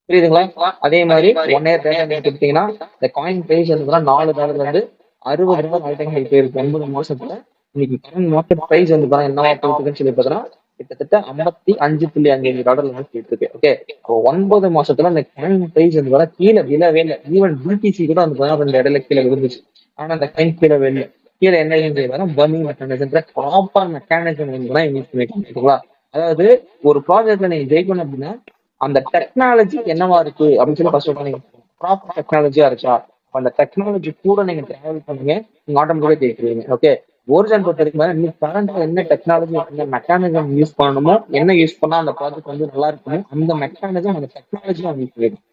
புரியுதுங்களா? அதே மாதிரி 1 இயர் டேட்டா எடுத்தீங்கன்னா இந்த காயின் பிரைஸ் வந்து $4 வந்து $60 ஆல்டைம் ஹை போயிருக்கு 9 மாசத்துல. இன்னைக்கு கரண்ட் மார்க்கெட் பிரைஸ் வந்து என்னவா போயிட்டுருக்குன்னு சொல்லி பார்த்தோம்னா கிட்டத்தட்ட $55.5 போயிட்டு இருக்கு. ஓகே. 9 மாசத்துல அந்த காயின் பிரைஸ் வந்து கீழே விழவே இல்லை. ஈவன் பிடிசி கூட வந்து இடையில கீழே விழுந்துச்சு. ஆனா அந்த காயின் கீழே வெளில கீழே என்ன செய்வாங்க? Burning mechanism proper mechanism use பண்ணிக்கலாம். அதாவது ஒரு ப்ராஜெக்ட்ல நீங்க ஜெயிக்கணும் அப்படின்னா அந்த டெக்னாலஜி என்னவா இருக்கு அப்படின்னு சொல்லி ஃபர்ஸ்ட் நீங்க ப்ராப்பர் டெக்னாலஜியா இருக்கா, அந்த டெக்னாலஜி கூட நீங்க டிராவல் பண்ணுங்க, நீங்க ஆட்டோமேட்டிக்கா ஜெயிக்கிறீங்க. ஓகே. ஒரிஜினல் பொறுத்த வரைக்கும் நீங்க கரண்ட் என்ன டெக்னாலஜி என்ன மெக்கானிசம் யூஸ் பண்ணணுமோ, என்ன யூஸ் பண்ணா அந்த ப்ராஜெக்ட் வந்து நல்லா இருக்குமோ அந்த மெக்கானிசம் அந்த டெக்னாலஜி யூஸ் பண்ணிடும்.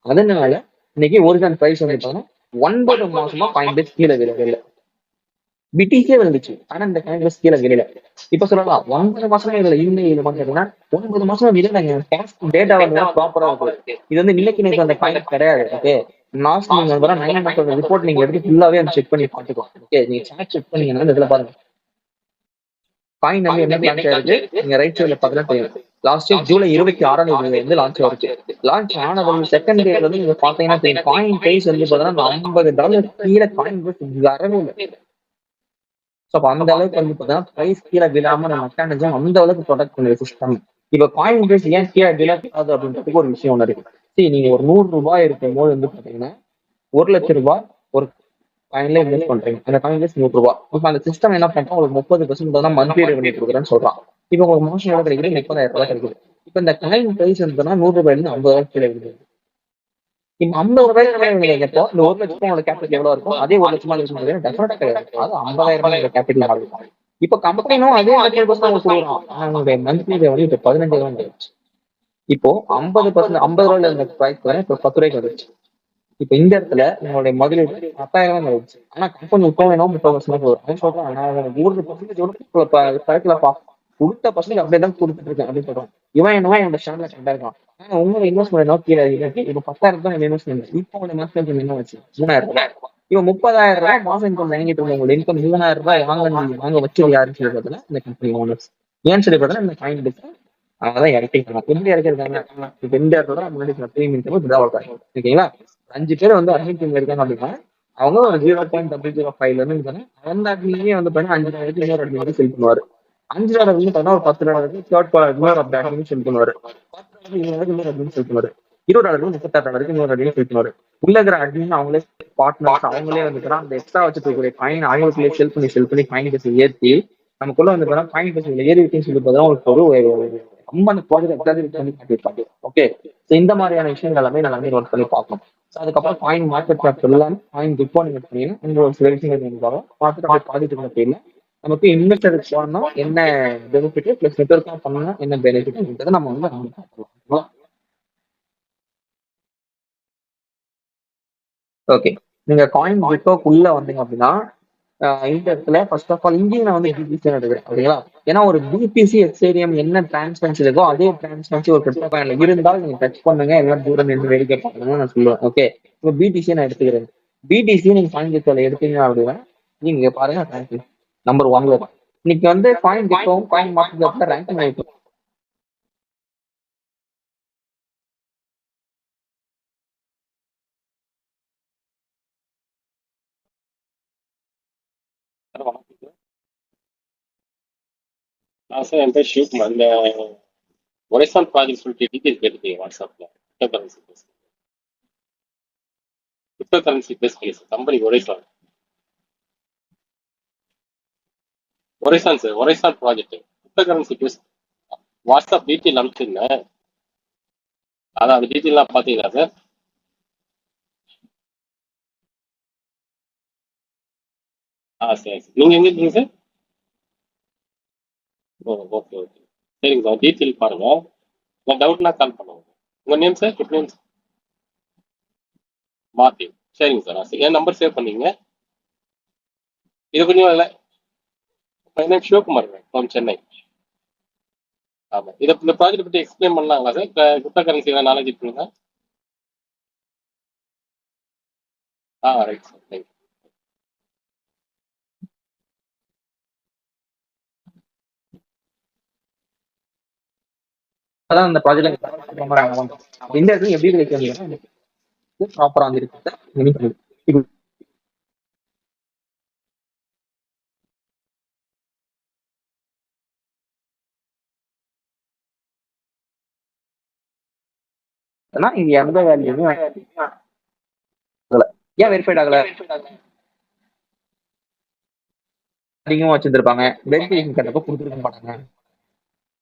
அதனால இன்னைக்கு ஒரிஜினல் பிரைஸ் வந்து பாத்தீங்கன்னா 9 மாசமா பாயிண்ட் கீழே விழவில்லை. பிடிசியே விழுந்துச்சு. ஆனா இந்த காங்கிரஸ் கீழே விழல. இப்ப சொல்லலாம் 9 மாசமா இதுல இல்லை கேட்டீங்கன்னா 9 மாசமா விழலைங்க. டேட்டா வந்து ப்ராப்பரா இருக்கு. இது வந்து இன்னைக்கு அந்த காயின் கிடையாது. ஓகே. லாஸ்ட் நீங்க வந்து 9 ரிப்போர்ட் நீங்க எடுத்து ஃபுல்லாவே செக் பண்ணி பாத்துக்கோ. ஓகே. நீங்க சார்ட் செக் பண்ணீங்கன்னா இதுல பாருங்க காயின் வந்து என்ன லான்ச் ஆயிருக்கு. நீங்க ரைட் சைட்ல பாத்தீங்கன்னா தெரியும். லாஸ்ட் இயர் ஜூலை 26 வந்து லான்ச் ஆயிருக்கு. லான்ச் ஆனது செகண்ட் டே வந்து நீங்க பாத்தீங்கன்னா தெரியும் காயின் பிரைஸ் வந்து பாத்தீங்கன்னா $50 கீழே காயின் வரவே இல்லை. அந்த அளவுக்கு வந்து பாத்தீங்கன்னா பிரைஸ் கீழே விழாம நம்ம மெக்கானிசம் அந்த அளவுக்கு ப்ரொடெக்ட் பண்ணுது சிஸ்டம். இப்ப காயின் பிரைஸ் ஏன் கீழே விழாது அப்படின்றதுக்கு ஒரு விஷயம் ஒன்று இருக்கு. சரி, நீங்க ஒரு $100 இருக்கும் போது வந்து பாத்தீங்கன்னா $1,00,000 ஒரு காயின்ல இன்வெஸ்ட் பண்றீங்க. அந்த காயின் $100. இப்ப அந்த சிஸ்டம் என்ன பண்றோம், உங்களுக்கு 30% மந்த்லி ரெவன்யூ கொடுக்குறேன்னு சொல்றான். இப்ப உங்களுக்கு மாசம் எவ்வளவு கிடைக்குது? $30,000 கிடைக்குது. இப்ப இந்த காயின் பிரைஸ் வந்து $100 $50 கீழே விடுது. இப்ப $50 கேட்டோம். இந்த 1,00,000 உங்களுக்கு கேபிட்டல் எவ்வளவு இருக்கும்? அதே 1,00,000 டெஃபினட்டா கிடையாது. அது $50,000 கேபிட்டல் ஆகும். இப்ப கம்பெனியும் அதே 30% உங்களுக்கு கொடுக்குறோம். ஆனா உங்களுடைய மந்த்லி ரெவன்யூ இப்ப $15,000 வந்துருச்சு. இப்போ 50% $50 இருந்த பிரைஸ் இப்ப $10 வந்துருச்சு. இப்ப இந்த இடத்துல உங்களுடைய முதலீடு $10,000 வந்துருச்சு. ஆனா கம்பெனி இப்போ வேணும் 30% வரும் சொல்றான். நான் 100% கரெக்ட்லப்பா கொடுத்த பர்சன்ட் அப்படியே தான் கொடுத்துட்டு இருக்கேன் அப்படின்னு சொல்றான். இவன் என்னவோ என்னோட ஸ்டாண்ட்ல கரெக்டா இருக்கான். ஆனா உங்களோட இன்வெஸ்ட்மெண்ட் நோக்கி இப்ப 10,000 தான் இன்வெஸ்ட்மெண்ட். இப்போ உங்க மாசம் என்ன வச்சு $3,000. இவன் $30,000 மாசம் இன்கம் வாங்கிட்டு இருந்த உங்களோட இன்கம் $3,000 வாங்க வச்சது யாருன்னு சொல்லி பார்த்தீங்கன்னா இந்த கம்பெனி ஓனர்ஸ். ஏன்னு சொல்லி பார்த்தா இந்த காயின் டிஃபர் அவங்க தான் இறக்கிருக்காங்க. எப்படி இறக்கிருக்காங்க? இப்போ இந்த இடத்துல முன்னாடி ப்ரீமியம் டேபிள் இப்படிதான் வளர்த்தாங்க. ஓகேங்களா? 5 பேர் வந்து அட்மின் டீம்ல இருக்காங்க அப்படின்னா அவங்க ஒரு 0.005 இருந்து அந்த அட்மினே வந்து பார்த்தீங்கன்னா 5 நாளைக்கு இன்னொரு அட்மின் செல் பண்ணுவாரு. 5 நாள் அட்மின் பார்த்தா ஒரு 10 நாள் தேர்ட் இன்னொரு அட்மின் செல் பண்ணுவாரு. 10 நாளைக்கு இன்னொரு அட்மின் செல் பண்ணுவாரு. 20 நாளைக்கு 36 நாளைக்கு இன்னொரு அட்மின் செல் பண்ணுவாரு. உள்ள இருக்கிற அட்மின் அவங்களே பார்ட்னர்ஸ் அவங்களே வந்து அந்த எக்ஸ்ட்ரா வச்சுருக்கக்கூடிய காயின் அவங்களுக்குள்ளே செல் பண்ணி காயின் பேசி ஏற்றி நமக்குள்ள வந்து பாயிண்ட் பர்சன்ட் ஏறி இருக்குன்னு சொல்லி பார்த்தா ஒரு ரொம்ப அந்த ப்ராஜெக்ட் எக்ஸாஜரேட் பண்ணி காட்டியிருப்பாங்க. ஓகே, ஸோ இந்த மாதிரியான விஷயங்கள் எல்லாமே நான் வந்து நோட் பண்ணி பார்க்கணும். ஸோ அதுக்கப்புறம் காயின் மார்க்கெட் கேப் எல்லாமே காயின் டிப்போ நீங்க பண்ணீங்கன்னா இந்த ஒரு சில விஷயங்கள் நீங்க பார்த்துட்டு அப்படியே பாதிட்டு தெரியல நமக்கு இன்வெஸ்டருக்கு போனோம்னா என்ன பெனிஃபிட் பிளஸ் நெட்வொர்க்காக பண்ணா என்ன பெனிஃபிட் நம்ம வந்து பார்க்கலாம். ஓகே, நீங்க காயின் டிப்போக்குள்ள வந்தீங்க அப்படின்னா இந்த இடத்துல ஃபர்ஸ்ட் ஆஃப் ஆல் இங்கேயும் நான் வந்து பிபிசி எடுக்கிறேன். ஓகேங்களா? ஏன்னா ஒரு பிபிசி எக்ஸேரியம் என்ன டிரான்ஸ்பரன்சி இருக்கோ அதே டிரான்ஸ்பரன்சி ஒரு கிரிப்டோ காயின்ல இருந்தால் நீங்க டச் பண்ணுங்க, எல்லாம் தூரம் நின்று வேடிக்கை பார்க்கணும்னு நான் சொல்லுவேன். ஓகே, இப்போ பிடிசி நான் எடுத்துக்கிறேன். பிடிசி நீங்க காயின் டிப்போல எடுத்தீங்க அப்படின்னா நீங்க பாருங்க ரேங்கிங் நம்பர் 1ல இருக்கும். இன்னைக்கு வந்து காயின் டிப்போவும் காயின் மார்க்கெட் ரேங்கிங் ஆயிடும். சார் என் பேர் ஷிவ்குமார். இந்த ஒரைசான் ப்ராஜெக்ட் சொல்லிட்டு டீட்டெயில் கேட்டுருக்கீங்க வாட்ஸ்அப்பில். கிரிப்டோ கரன்சி பேஸ் பண்ணி சார் கம்பெனி ஒரைசான். ஒரைசான் சார், ஒரைசான் project cryptocurrency base WhatsApp detail அனுப்பிச்சிருந்தேன். அதான் அந்த டீட்டெயிலாம் பார்த்தீங்களா சார்? சரி சார். நீங்கள் எங்கே இருக்கீங்க சார்? ஓகே ஓகே, சரிங்க சார். டீட்டெயில் பாருங்கள். நான் டவுட்னா கால் பண்ணுங்க. உங்கள் name sir? Good name Martin. சரிங்க சார். என் நம்பர் சேவ் பண்ணிங்க. இது கொஞ்சம் இல்லை, my name Sivakumar from Chennai. ஆமாம், இதை இந்த ப்ராஜெக்ட் பற்றி எக்ஸ்பிளைன் பண்ணலாங்களா சார்? கிரிப்டோ கரன்சி ஏதாவது நாலேஜ் இருக்குங்களா? Right sir, thank you. அதான் அந்த ப்ராஜெக்ட் இந்த இடத்துல எப்படி கிடைக்கும் ப்ராப்பரா வந்து இருக்கு. இங்க எந்த வேல்யூமே ஏன் வெரிஃபைட் ஆகல? அதிகமா வச்சிருந்திருப்பாங்க, வெரிஃபிகேஷன் கேட்டப்ப கொடுத்துருக்க மாட்டாங்க.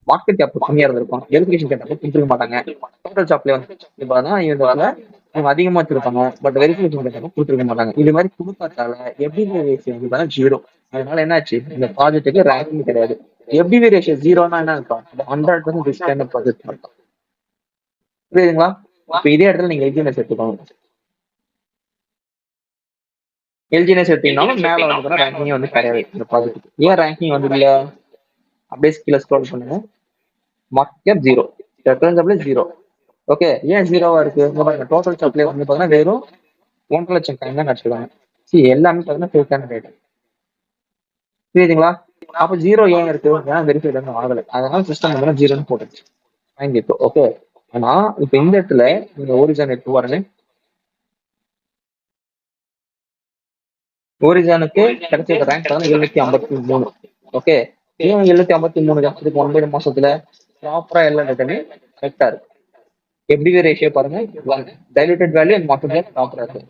மார்க்கெட் கேப் கம்மியா இருந்திருக்கும், வெரிஃபிகேஷன் கேட்டப்ப கொடுத்துருக்க மாட்டாங்க. டோட்டல் ஷாப்ல வந்து அவங்க அதிகமா வச்சிருப்பாங்க, பட் வெரிஃபிகேஷன் கேட்டப்ப கொடுத்துருக்க மாட்டாங்க. இது மாதிரி கொடுக்காதால எஃப்டிவி ரேஷியோ வந்து 0. அதனால என்னாச்சு, இந்த ப்ராஜெக்ட்டுக்கு ரேங்கிங் கிடையாது. எஃப்டிவி ரேஷியோ 0னா என்ன இருக்கும்? 100% ரிஸ்கான ப்ராஜெக்ட் இருக்கும். புரியுதுங்களா? இப்ப இதே இடத்துல நீங்க எல்ஜிஎன்எஸ் எடுத்துக்கோங்க. எல்ஜிஎன்எஸ் எடுத்தீங்கன்னாலும் மேல வந்து ரேங்கிங் வந்து கிடையாது இந்த ப்ராஜெக்ட். ஏன் ரேங்கிங் வந்து இல்ல? அப்படியே கீழே ஸ்க்ரோல் பண்ணுங்க. Market 0, supply 0. ஓகே, ஏன் 0வா இருக்கு? டோட்டல் சப்ளை வந்து பாத்தீங்கன்னா வெறும் 1.5 லட்சம் காயின் தான் கிடைச்சிருக்காங்க. எல்லாமே பாத்தீங்கன்னா ஃபேக்கான ரேட். புரியுதுங்களா? அப்ப 0 ஏன் இருக்கு? ஏன்னா வெரிஃபைட் வந்து ஆகலை, அதனால சிஸ்டம் வந்து 0ன்னு போட்டுச்சு வாங்கி இப்போ. ஓகே, ஆனா இப்ப இந்த இடத்துல நீங்க ஒரிஜின் எடுத்து பாருங்க. ஒரிஜினுக்கு கிடைச்ச ரேங்க் 753. ஓகே, ஏன் 753? அதுக்கு 9 மாசத்துல ப்ராப்பரா எல்லா டேட்டாமே கரெக்டா இருக்கு. எஃப்டிவி ரேஷியோ பாருங்க, diluted value and market cap ப்ராப்பரா இருக்கு.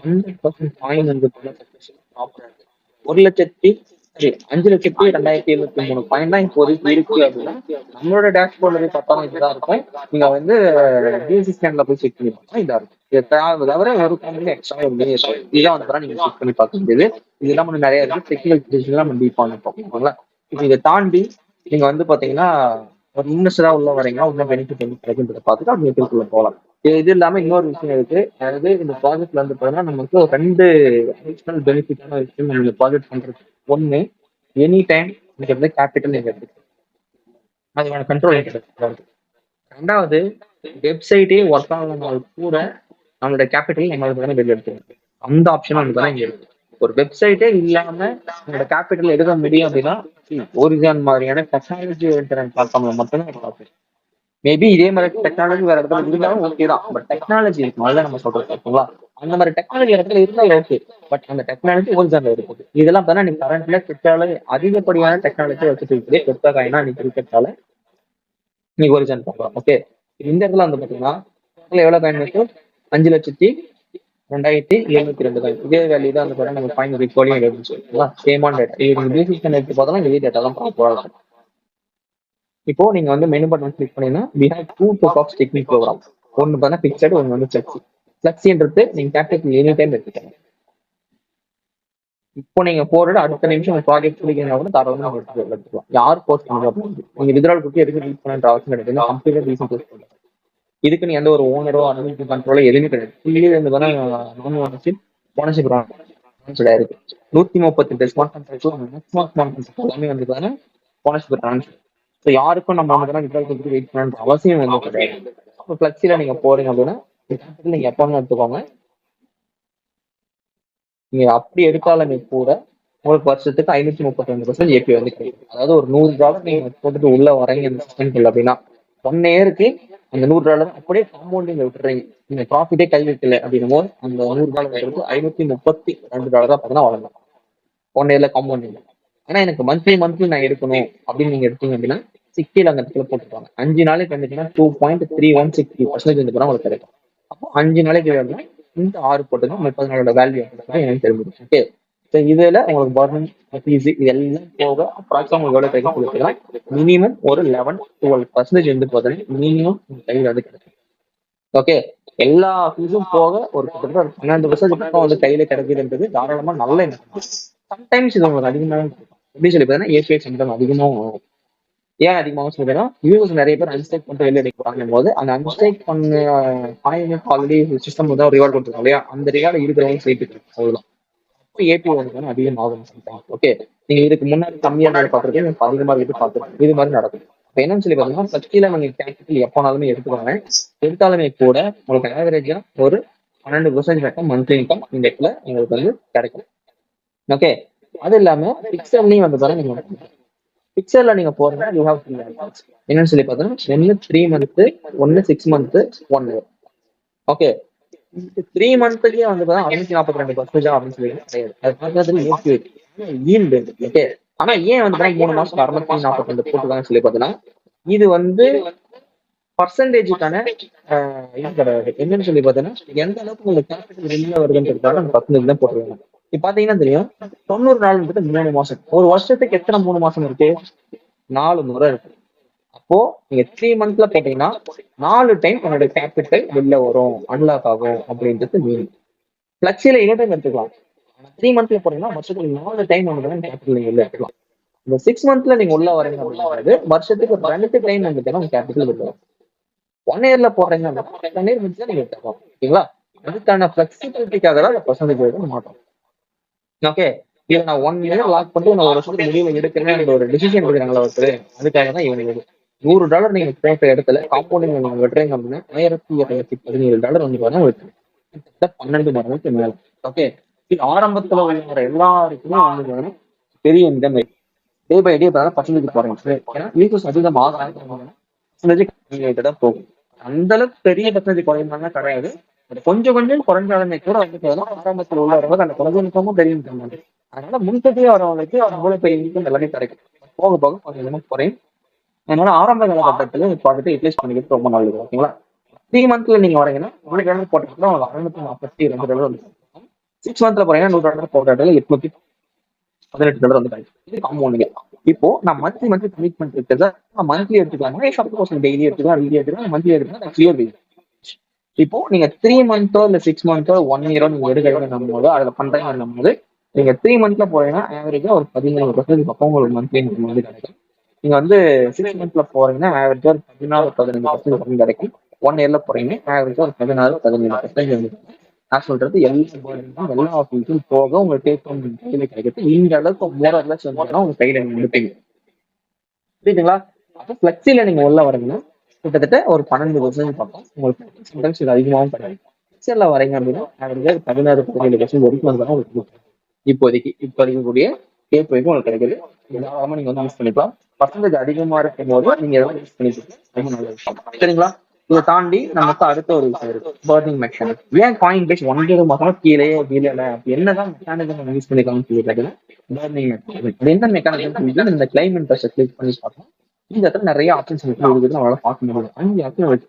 100% காயின் வந்து ப்ராப்பரா இருக்கு. 5,2023 பாயிண்ட் தான் இப்போதைக்கு இருக்கு அப்படின்னா நம்மளோட டேஷ்போர்ட்ல போய் பார்த்தாலும் இதுதான் இருக்கும். நீங்க வந்து டிஎஸ்சி ஸ்கேன்ல போய் செக் பண்ணி பார்த்தா இதா இருக்கும். தவிர ஒரு கம்பெனி எக்ஸ்ட்ரா ஒரு இதான் வந்து நீங்க செக் பண்ணி பார்க்க முடியுது. இதெல்லாம் வந்து நிறைய இருக்கு. டெக்னிக்கல் நம்ம டீப் பண்ணிப்போம். இப்போ இதை தாண்டி நீங்க வந்து பாத்தீங்கன்னா ஒரு இன்வெஸ்டரா உள்ள வரீங்கன்னா இன்னும் பெனிஃபிட் என்ன கிடைக்குன்றத பார்த்துட்டு அவங்க நெட்வொர்க்குள்ள போகலாம். இது இல்லாம இன்னொரு விஷயம் இருக்கு. அதாவது இந்த ப்ராஜெக்ட்ல வந்து பாத்தீங்கன்னா நமக்கு 2 அடிஷனல் பெனிஃபிட்டான விஷயம் நம்ம ப்ராஜெக்ட் பண்றது. ஒன்னு, எனி டைம் நீங்க வந்து கேபிட்டல் நீங்க எடுத்துக்கலாம், அதோட கண்ட்ரோல் கிடையாது. 2வது, வெப்சைட்டே ஒர்க் ஆகலனாலும் கூட நம்மளோட கேபிட்டல் நம்மளுக்கு வெளியே எடுத்துக்கலாம். அந்த ஆப்ஷனும் வந்து இங்க இருக்கு. ஒரு வெப்சைட்டே இல்லாம உங்களோட கேபிட்டல் எடுக்க முடியும் அப்படின்னா ஒரிஜினல் மாதிரியான டெக்னாலஜி பிளாட்ஃபார்ம்ல மட்டும்தான் பார்ப்பேன். மேபி இதே மாதிரி டெக்னாலஜி வேற இடத்துல இருந்தாலும் ஓகே தான். பட் டெக்னாலஜி இருக்கும், அதுதான் நம்ம சொல்றோம் ஓகேங்களா. அந்த மாதிரி டெக்னாலஜி இடத்துல இருந்தா ஓகே. பட் அந்த டெக்னாலஜி ஒரிஜினல் இருக்குது. இதெல்லாம் பார்த்தா நீங்க கரண்ட்ல கிரிப்டால அதிகப்படியான டெக்னாலஜி வச்சுட்டு இருக்குது. கிரிப்டோ காயினா நீ கிரிக்கெட்டால நீ ஒரிஜினல் பார்க்கலாம். ஓகே, இந்த இடத்துல வந்து பாத்தீங்கன்னா எவ்வளவு காயின் இருக்கு? 5,02,702 காயின். இதே வேல்யூ தான் வந்து நம்ம காயின் பிட்கோயினும் இருந்துச்சு. சேமான டேட்டா இது நீங்க டிசிஷன் எடுத்து பார்த்தா இதே டேட்டா தான் ப்ராப்பரா. இப்போ நீங்க வந்து மெனு பட்டன் கிளிக் பண்ணீங்கன்னா we have two type of staking program. ஒன்னு பார்த்தா பிக்சட், ஒன்னு வந்து ஃபிளெக்ஸி. ஃபிளெக்ஸின்றது நீங்க கேபிட்டல் எனி டைம் எடுத்துக்கலாம். இப்போ நீங்க போறது அடுத்த நிமிஷம் ப்ராஜெக்ட் முடிக்கிறதா கூட தாராளமா எடுத்துக்கலாம். யார் போஸ்ட் பண்ணுவாங்க? நீங்க வித்ட்ரால் கொடுத்து எதுக்கு ரீட் பண்ண அவசியம் கிடையாது. கம்ப்ளீட்டா ரீசன் போஸ்ட் பண்ணுங்க. இதுக்கு நீ எந்த ஒரு ஓனரோ அட்மினிஸ்ட்ரேட்டிவ் கண்ட்ரோலோ எதுவுமே கிடையாது. ஃபுல்லி வந்து நான் ஓனர்ஷிப் ஓனர்ஷிப் இருக்கு. 138 smart contract maximum smart contract எல்லாமே வந்து பாத்தீங்கன்னா ஓனர்ஷிப் ட்ரான்ஸ்ஃபர். ஸோ யாருக்கும் நம்ம வந்து வித்ட்ரால் கொடுத்து வெயிட் பண்ண அவசியம் வந்து கிடையாது. இப்போ ஃபிளெக்ஸில நீங்க போறீங்க அப்படின்னா நீங்க எப்போ எடுத்துக்கோங்க. நீங்க அப்படி எடுத்தாலுமே கூட உங்களுக்கு வருஷத்துக்கு 532% ஏபி வந்து கிடைக்கும். அதாவது ஒரு $100 நீங்க போட்டுட்டு உள்ள வரீங்க இந்த சிஸ்டம்ல அப்படின்னா 1 இயருக்கு அந்த $100 அப்படியே காம்பவுண்டிங் விட்டுறீங்க. நீங்க ப்ராஃபிட்டே கை வைக்கல அப்படின்னும் போது அந்த $100 $532 பார்த்தீங்கன்னா வளரும் 1 இயர்ல காம்பவுண்டிங். ஆனா எனக்கு மந்த்லி நான் எடுக்கணும் அப்படின்னு நீங்க எடுத்தீங்க அப்படின்னா 60 அந்த இடத்துல போட்டுருப்பாங்க. 5 நாளைக்கு வந்துச்சுன்னா 2.3160% வந்து உங்களுக்கு கிடைக்கும். அப்போ 5 நாளைக்கு வேணும்னா இந்த 6 போட்டுங்க 30 நாளோட வேல்யூ எனக்கு தெரிஞ்சிடும். ஓகே, ஸோ இதுல உங்களுக்கு பர்னிங் ஃபீஸ் இது எல்லாம் போக அப்ராக்சிமேட் உங்களுக்கு எவ்வளவு கிடைக்கும் கொடுத்தீங்கன்னா மினிமம் ஒரு 11-12% வந்து பார்த்தீங்கன்னா மினிமம் கையில் வந்து கிடைக்கும். ஓகே, எல்லா ஃபீஸும் போக ஒரு கிட்டத்தட்ட 12% பக்கம் வந்து கையில கிடைக்குதுன்றது தாராளமா நல்ல இன்கம். சம்டைம்ஸ் இது உங்களுக்கு அதிகமாக எப்படி சொல்லி பார்த்தீங்கன்னா ஏபிஎக்ஸ் இன்கம் அதிகமாகும். ஏன் அதிகமாக சொல்லினா யூஸ் நிறைய பேர் அன்ஸ்டேக் பண்ணிட்டு வெளியே எடுக்கிறாங்க போது அந்த அன்ஸ்டேக் பண்ண ஆல்ரெடி சிஸ்டம் தான் ரிவார்ட் கொடுத்துருக்கோம் இல்லையா, அந்த ரிவார்டு இருக்கிறவங்க சேர்த்து அவ்வளவுதான். ஏபி வந்து அதிகமாகும். ஓகே, நீங்க இதுக்கு முன்னாடி கம்மியா பார்த்துருக்கீங்க, இப்போ அதிகமாக இருக்கு பார்த்துருக்கோம். இது மாதிரி நடக்கும். இப்போ என்னன்னு சொல்லி பார்த்தீங்கன்னா ஃபர்ஸ்ட்ல நீங்க கேபிட்டல் எப்போனாலுமே எடுத்துக்கோங்க. எடுத்தாலுமே கூட உங்களுக்கு ஆவரேஜா ஒரு 12% பக்கம் மந்த்லி இன்கம் இந்த இடத்துல உங்களுக்கு வந்து கிடைக்கும். ஓகே, அது இல்லாம பிக்சர்லயும் வந்து பாருங்க, நீங்க பிக்சர்ல நீங்க போறீங்கன்னா யூ ஹேவ் என்னன்னு சொல்லி பார்த்தீங்கன்னா ஒன்னு 3 மந்த், ஒன்னு 6 மந்த், 1 இயர். ஓகே, 3 மந்த்லயே வந்து 642% அப்படின்னு சொல்லி கிடையாது. அது பார்க்கறது ஓகே. ஆனா ஏன் வந்து 3 மாசம் 642 போட்டுருக்காங்கன்னு சொல்லி பார்த்தீங்கன்னா இது வந்து பர்சன்டேஜுக்கான இது கிடையாது. என்னன்னு சொல்லி பார்த்தீங்கன்னா எந்த அளவுக்கு உங்களுக்கு கேபிட்டல் வெளியில வருதுன்றதுக்காக அந்த பர்சன்டேஜ் தான் போட்டுருக்காங்க. இப்ப பாத்தீங்கன்னா தெரியும் 90 நாள்ன்றது 3 மாசம். ஒரு வருஷத்துக்கு எத்தனை 3 மாசம் இருக்கு? 4 முறை இருக்கு. அப்போ நீங்க 3 மந்த்ல போட்டீங்கன்னா 4 டைம் உங்களோட கேபிட்டல் வெளில வரும், அன்லாக் ஆகும் அப்படின்றது மீனிங். ஃபிளெக்ஸில என்ன டைம் எடுத்துக்கலாம். 3 மந்த்ல போட்டீங்கன்னா வருஷத்துக்கு 4 டைம் வந்து கேபிட்டல் நீங்க வெளில எடுத்துக்கலாம். இந்த 6 மந்த்ல நீங்க உள்ள வரீங்க அப்படிங்கிறது வருஷத்துக்கு 2 டைம் வந்துட்டு உங்க கேபிட்டல் வெளில வரும். 1 இயர்ல போடுறீங்க அப்படின்னா 1 இயர் முடிச்சு நீங்க எடுத்துக்கலாம். ஓகேங்களா? அதுக்கான ஃபிளெக்சிபிலிட்டிக்காக தான் அந்த பர்சன்டேஜ் மாட்டோம். ஓகே, இதை நான் 1 இயர் லாக் பண்ணிட்டு நான் ஒரு வருஷத்துக்கு முடிவு எடுக்கிறேன் ஒரு டிசிஷன் எடுக்கிறாங்களா ஒருத்தர், அதுக்காக தான் இவங்க $100 நீங்க போட்ட இடத்துல காம்பவுண்டிங் நீங்க வெட்டுறீங்க அப்படின்னா $1217 வந்து பாருங்க 12 மடங்குக்கு மேல. ஓகே, இது ஆரம்பத்துல உள்ள எல்லாருக்குமே வந்து பெரிய இந்த மாதிரி டே பை டே பர்சன்டேஜ் போறீங்க. ஏன்னா யூசர்ஸ் அதிகமாக போகும். அந்த அளவுக்கு பெரிய பர்சன்டேஜ் குறையுமானா கிடையாது. கொஞ்சம் குறைஞ்சாலுமே கூட வந்து ஆரம்பத்தில் உள்ளவங்க அந்த கொஞ்சம் இன்கமும் பெரிய இன்கம். அதனால முன்கூட்டியே வரவங்களுக்கு அவ்வளவு பெரிய இன்கம் எல்லாமே கிடைக்கும். போக போக கொஞ்சம் குறையும். அதனால ஆரம்ப காலகட்டத்தில் ப்ராடக்ட்டை யூட்டிலைஸ் பண்ணிக்கிறது ரொம்ப நல்லது. ஓகேங்களா? 3 மந்த்ல நீங்க வரீங்கன்னா உங்களுக்கு போட்டீங்கன்னா $642 வந்து 6 மந்த்ல போறீங்கன்னா $100 போட்ட $818 வந்து கிடைக்கும். இது காம்பவுண்டிங். இப்போ நான் மந்த்லி கமிட்மெண்ட் இருக்கிறதா மந்த்லி எடுத்துக்கலாம், டெய்லி எடுத்துக்கலாம், வீக்லி எடுத்துக்கலாம், மந்த்லி எடுத்துக்கலாம். Clear week. இப்போ நீங்க 3 மந்த்தோ இல்ல 6 மந்த்தோ 1 இயரோ நீங்க எடுக்கிறீங்க போது அதுல பண்றீங்க போது நீங்க 3 மந்த்ல போறீங்கன்னா ஆவரேஜா ஒரு 17% பக்கம் உங்களுக்கு மந்த்லி இன்கம் வந்து கிடைக்கும். நீங்க வந்து 6 மந்த்ல போறீங்கன்னா ஆவரேஜா ஒரு 14-15% கிடைக்கும். 1 இயர்ல போறீங்க ஆவரேஜா ஒரு 16-17% வந்து நான் சொல்றது எல்லா ஆஃபீஸும் போக உங்களுக்கு டேக் ஹோம் கையில கிடைக்கிறது. இந்த அளவுக்கு மோரர்லெஸ் வந்து உங்க கையில நீங்க எடுப்பீங்க. புரியுதுங்களா? அப்போ ஃபிளெக்ஸில நீங்க உள்ள வரீங்கன்னா கிட்டத்தட்ட ஒரு 12% பக்கம் உங்களுக்கு சம்டைம்ஸ் இது அதிகமாகவும் கிடையாது. பிக்சர்ல வரீங்க அப்படின்னா ஆவரேஜா 16-17% வரைக்கும் வந்து உங்களுக்கு இப்போதைக்கு கூடிய கேப் வரைக்கும் உங்களுக்கு கிடைக்குது. தாராளமா நீங்க வந்து யூஸ் பண்ணிக்கலாம். பர்சன்டேஜ் அதிகமா இருக்கும் போது நீங்க இதெல்லாம் யூஸ் பண்ணிக்கலாம். ரொம்ப நல்ல விஷயம். சரிங்களா? இதை தாண்டி நமக்கு அடுத்த ஒரு விஷயம் இருக்கு, பர்னிங் மெக்கானிக். ஏன் காயின் பேஸ் ஒன்றது மாசமா கீழே கீழே என்னதான் மெக்கானிசம் நம்ம யூஸ் பண்ணிக்கலாம்னு சொல்லி கேட்டீங்கன்னா, பர்னிங் மெக்கானிக். அது என்ன மெக்கானிசம் சொல்லி இந்த கிளைம் இன்ட்ரெஸ்ட் கிளிக் பண்ணி பார்க்கலாம். இந்த இடத்துல நிறைய ஆப்ஷன்ஸ் இருக்குது, நம்மளால பார்க்க முடியும். 5 ஆப்ஷன் இருக்கு.